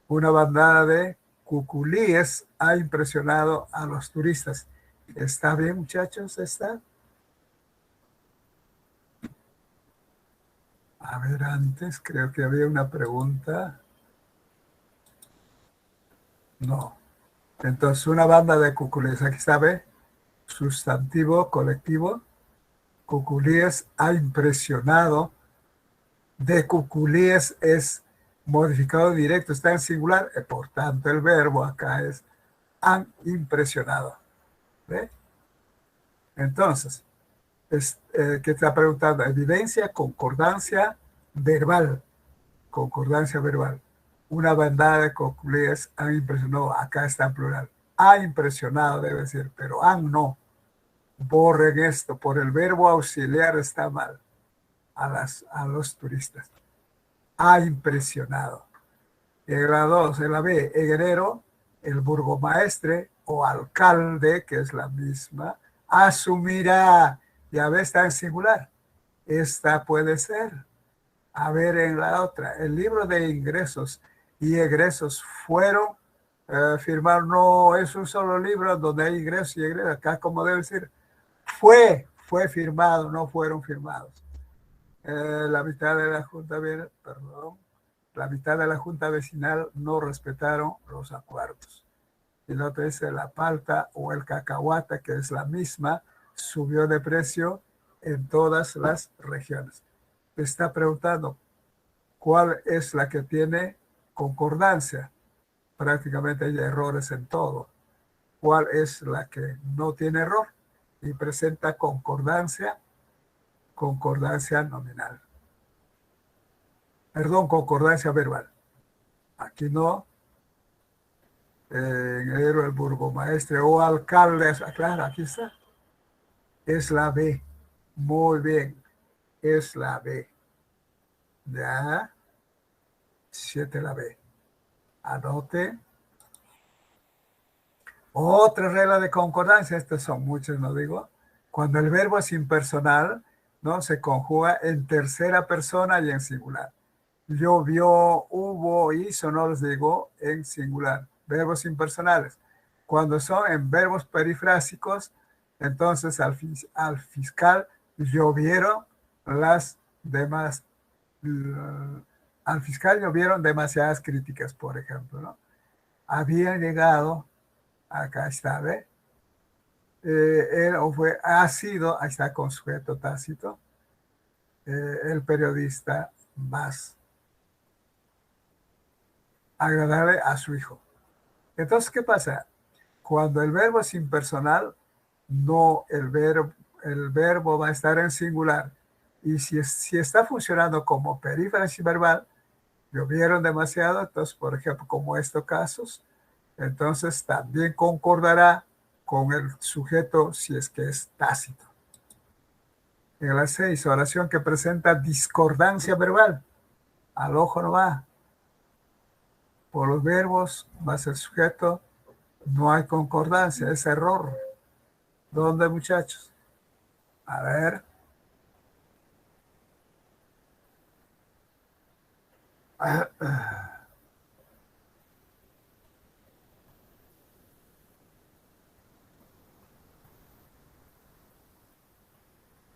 Una bandada de cuculíes ha impresionado a los turistas. ¿Está bien, muchachos? ¿Está? A ver, antes creo que había una pregunta. No. Entonces, una banda de cuculíes. Aquí está, ¿ve? Sustantivo colectivo. Cuculíes ha impresionado. De cuculíes es modificado directo, está en singular. Por tanto, el verbo acá es han impresionado. ¿Ve? Entonces, ¿qué está preguntando? Evidencia, concordancia verbal. Concordancia verbal. Una bandada de cuculíes han impresionado. Acá está en plural. Ha impresionado, debe decir, pero han no. Borren esto. Por el verbo auxiliar está mal a los turistas. Ha impresionado. En la 2, en la B, en enero, el burgomaestre o alcalde, que es la misma, asumirá. Ya ve, está en singular. Esta puede ser. A ver, en la otra, el libro de ingresos y egresos fueron firmados. No es un solo libro donde hay ingresos y egresos. Acá, como debe decir, fue firmado, no fueron firmados. La mitad de la Junta, perdón, la mitad de la Junta Vecinal no respetaron los acuerdos. Y la otra dice la palta o el cacahuate, que es la misma, subió de precio en todas las regiones. Está preguntando cuál es la que tiene concordancia. Prácticamente hay errores en todo. ¿Cuál es la que no tiene error? Y presenta concordancia nominal. Perdón, concordancia verbal. Aquí no. En el burgomaestre o alcalde, claro, aquí está. Es la B. Muy bien. Es la B. Ya. 7 la B. Anote. Otra regla de concordancia, estas son muchas, no digo. Cuando el verbo es impersonal, ¿no? Se conjuga en tercera persona y en singular. Llovió, hubo, hizo, no les digo, en singular. Verbos impersonales. Cuando son en verbos perifrásicos, entonces al fiscal llovieron las demás. Al fiscal llovieron demasiadas críticas, por ejemplo, ¿no? Habían llegado, acá está, ¿ve? Él o fue, ha sido, ahí está con sujeto tácito, el periodista más agradable a su hijo. Entonces, ¿qué pasa? Cuando el verbo es impersonal, no, el verbo va a estar en singular. Y si está funcionando como perífrasis verbal, llovieron demasiado, entonces, por ejemplo, como estos casos, entonces también concordará con el sujeto si es que es tácito. En la 6, oración que presenta discordancia verbal. Al ojo no va. Por los verbos más el sujeto, no hay concordancia, es error. ¿Dónde, muchachos? A ver.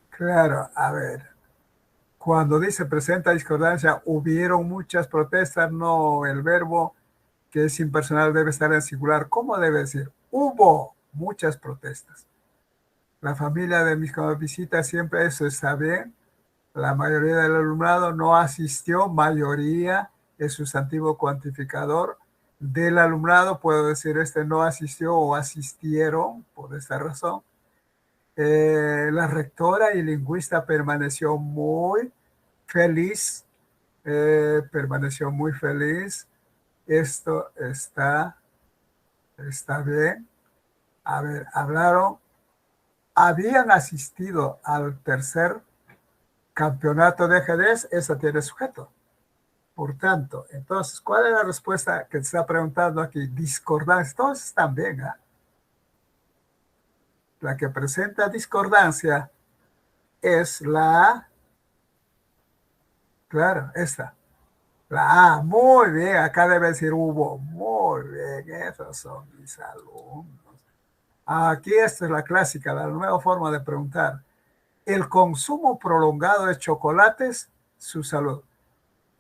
Claro, a ver. Cuando dice presenta discordancia, hubieron muchas protestas, no, el verbo que es impersonal debe estar en singular. ¿Cómo debe decir? Hubo muchas protestas. La familia de mis visitas siempre, eso está bien. La mayoría del alumnado no asistió, mayoría es sustantivo cuantificador. Del alumnado puedo decir no asistió o asistieron por esta razón. La rectora y lingüista permaneció muy feliz. Permaneció muy feliz. Esto está bien. A ver, habían asistido al tercer campeonato de ajedrez, esa tiene sujeto. Por tanto, entonces, ¿cuál es la respuesta que se está preguntando aquí? Discordancia. Todos están bien, ¿eh? La que presenta discordancia es la, claro, esta. La A, muy bien, acá debe decir hubo. Muy bien, esos son mis alumnos. Aquí esta es la clásica, la nueva forma de preguntar. El consumo prolongado de chocolates, su salud,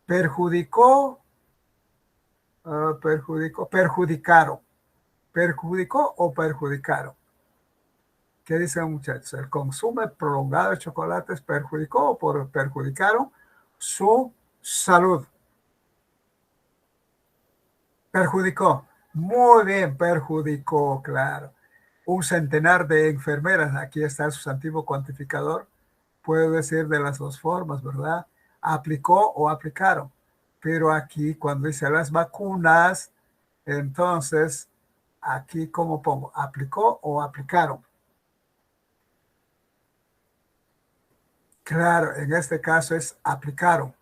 perjudicó, perjudicaron. ¿Perjudicó o perjudicaron? ¿Qué dicen muchachos? ¿El consumo prolongado de chocolates perjudicó o perjudicaron su salud? Perjudicó. Muy bien, perjudicó, claro. Un centenar de enfermeras, aquí está el sustantivo cuantificador, puede decir de las dos formas, ¿verdad? Aplicó o aplicaron. Pero aquí, cuando dice las vacunas, entonces, aquí, ¿cómo pongo? ¿Aplicó o aplicaron? Claro, en este caso es aplicaron.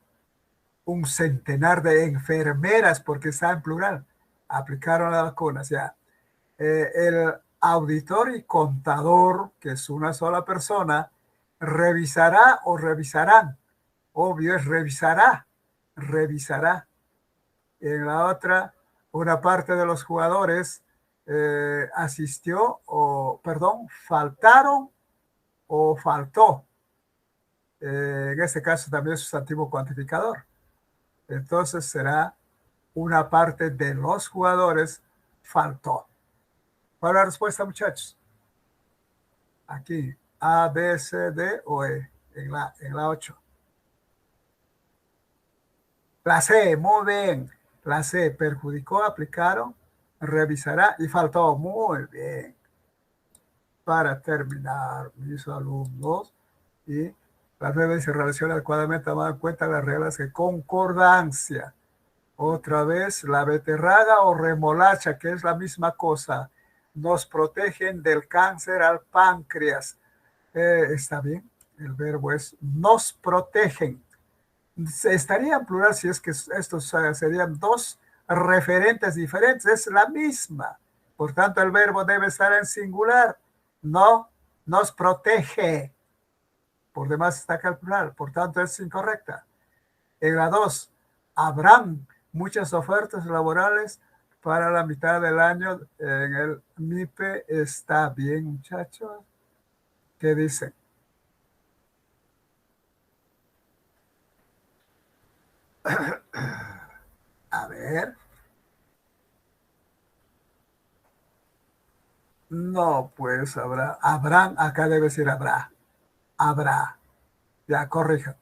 Un centenar de enfermeras, porque está en plural, aplicaron las vacunas. Ya. El auditor y contador, que es una sola persona, revisará o revisarán. Obvio es revisará, revisará. En la otra, una parte de los jugadores asistió o, perdón, faltaron o faltó. En este caso también es sustantivo cuantificador. Entonces será una parte de los jugadores faltó. ¿Cuál es la respuesta, muchachos? Aquí, A, B, C, D o E, en la 8. La C, muy bien. La C, perjudicó, aplicaron, revisará y faltó. Muy bien. Para terminar, mis alumnos, y las reglas se relacionan adecuadamente tomando en cuenta las reglas de concordancia. Otra vez, la beterraga o remolacha, que es la misma cosa, nos protegen del cáncer al páncreas. Está bien, el verbo es nos protegen. Estaría en plural si es que estos serían dos referentes diferentes, es la misma. Por tanto, el verbo debe estar en singular. No nos protege. Por demás está acá el plural, por tanto es incorrecta. En la 2, habrán muchas ofertas laborales para la mitad del año en el MIPE. Está bien, muchachos. ¿Qué dicen? A ver. No, pues habrán, acá debe decir habrá. Ya, corrijan.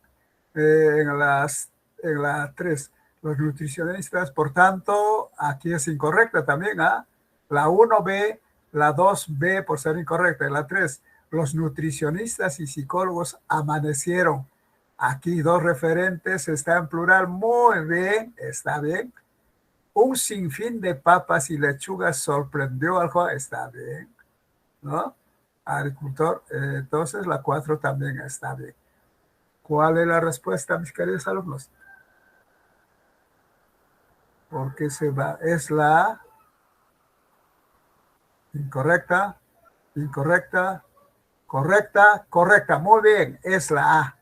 En la 3, los nutricionistas, por tanto, aquí es incorrecta también, ¿ah? La 1B, la 2B por ser incorrecta. En la 3, los nutricionistas y psicólogos amanecieron. Aquí dos referentes, está en plural, muy bien, está bien. Un sinfín de papas y lechugas sorprendió al joven, está bien, ¿no? Agricultor, entonces la 4 también está bien. ¿Cuál es la respuesta, mis queridos alumnos? Porque se va, es la incorrecta, incorrecta, correcta, correcta. Muy bien, es la A,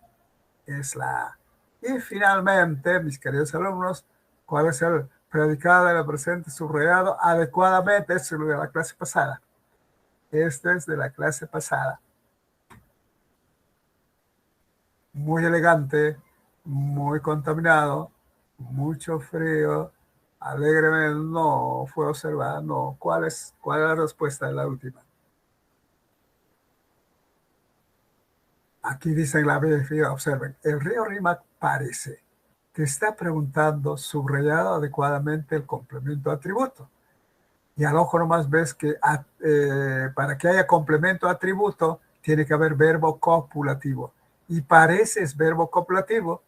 es la A. Y finalmente, mis queridos alumnos, ¿cuál es el predicado de la presente subrayado adecuadamente? Este es de la clase pasada. Este es de la clase pasada. Muy elegante, muy contaminado, mucho frío, alegremente no fue observada, no. ¿Cuál es la respuesta de la última? Aquí dicen la B, observen, el río Rímac parece que está preguntando subrayado adecuadamente el complemento atributo. Y al ojo nomás ves que para que haya complemento atributo tiene que haber verbo copulativo. Y parece es verbo copulativo,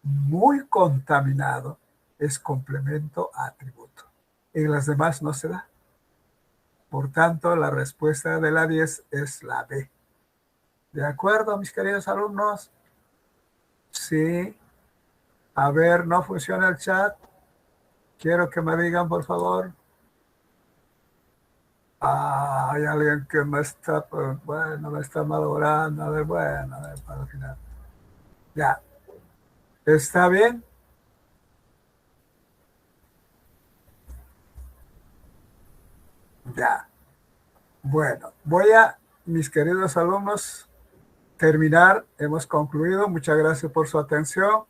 muy contaminado es complemento atributo. En las demás no se da. Por tanto, la respuesta de la 10 es la B. ¿De acuerdo, mis queridos alumnos? Sí. A ver, no funciona el chat. Quiero que me digan, por favor. Hay alguien que me está, pues, bueno, me está malogrando. A ver, para el final. Ya. ¿Está bien? Ya. Bueno, voy a, mis queridos alumnos, terminar. Hemos concluido. Muchas gracias por su atención.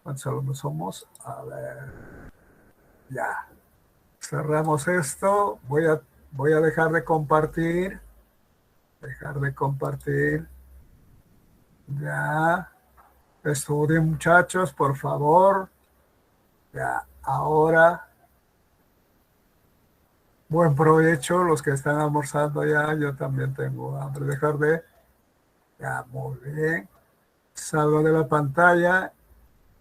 ¿Cuántos alumnos somos? A ver. Ya. Cerramos esto. Voy a dejar de compartir. Dejar de compartir. Ya. Estudien, muchachos, por favor. Ya. Ahora. Buen provecho, los que están almorzando ya. Yo también tengo hambre. Dejar de. Ya, muy bien. Salgo de la pantalla.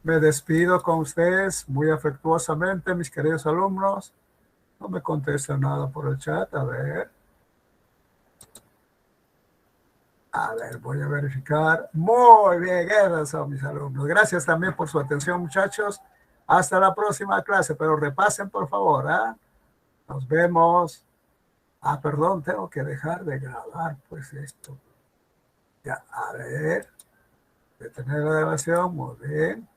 Me despido con ustedes muy afectuosamente, mis queridos alumnos. No me contestan nada por el chat. A ver. A ver, voy a verificar. Muy bien, esos son mis alumnos. Gracias también por su atención, muchachos. Hasta la próxima clase, pero repasen, por favor. ¿Ah? Nos vemos. Ah, perdón, tengo que dejar de grabar, pues esto. Ya, a ver. Detener la grabación, muy bien.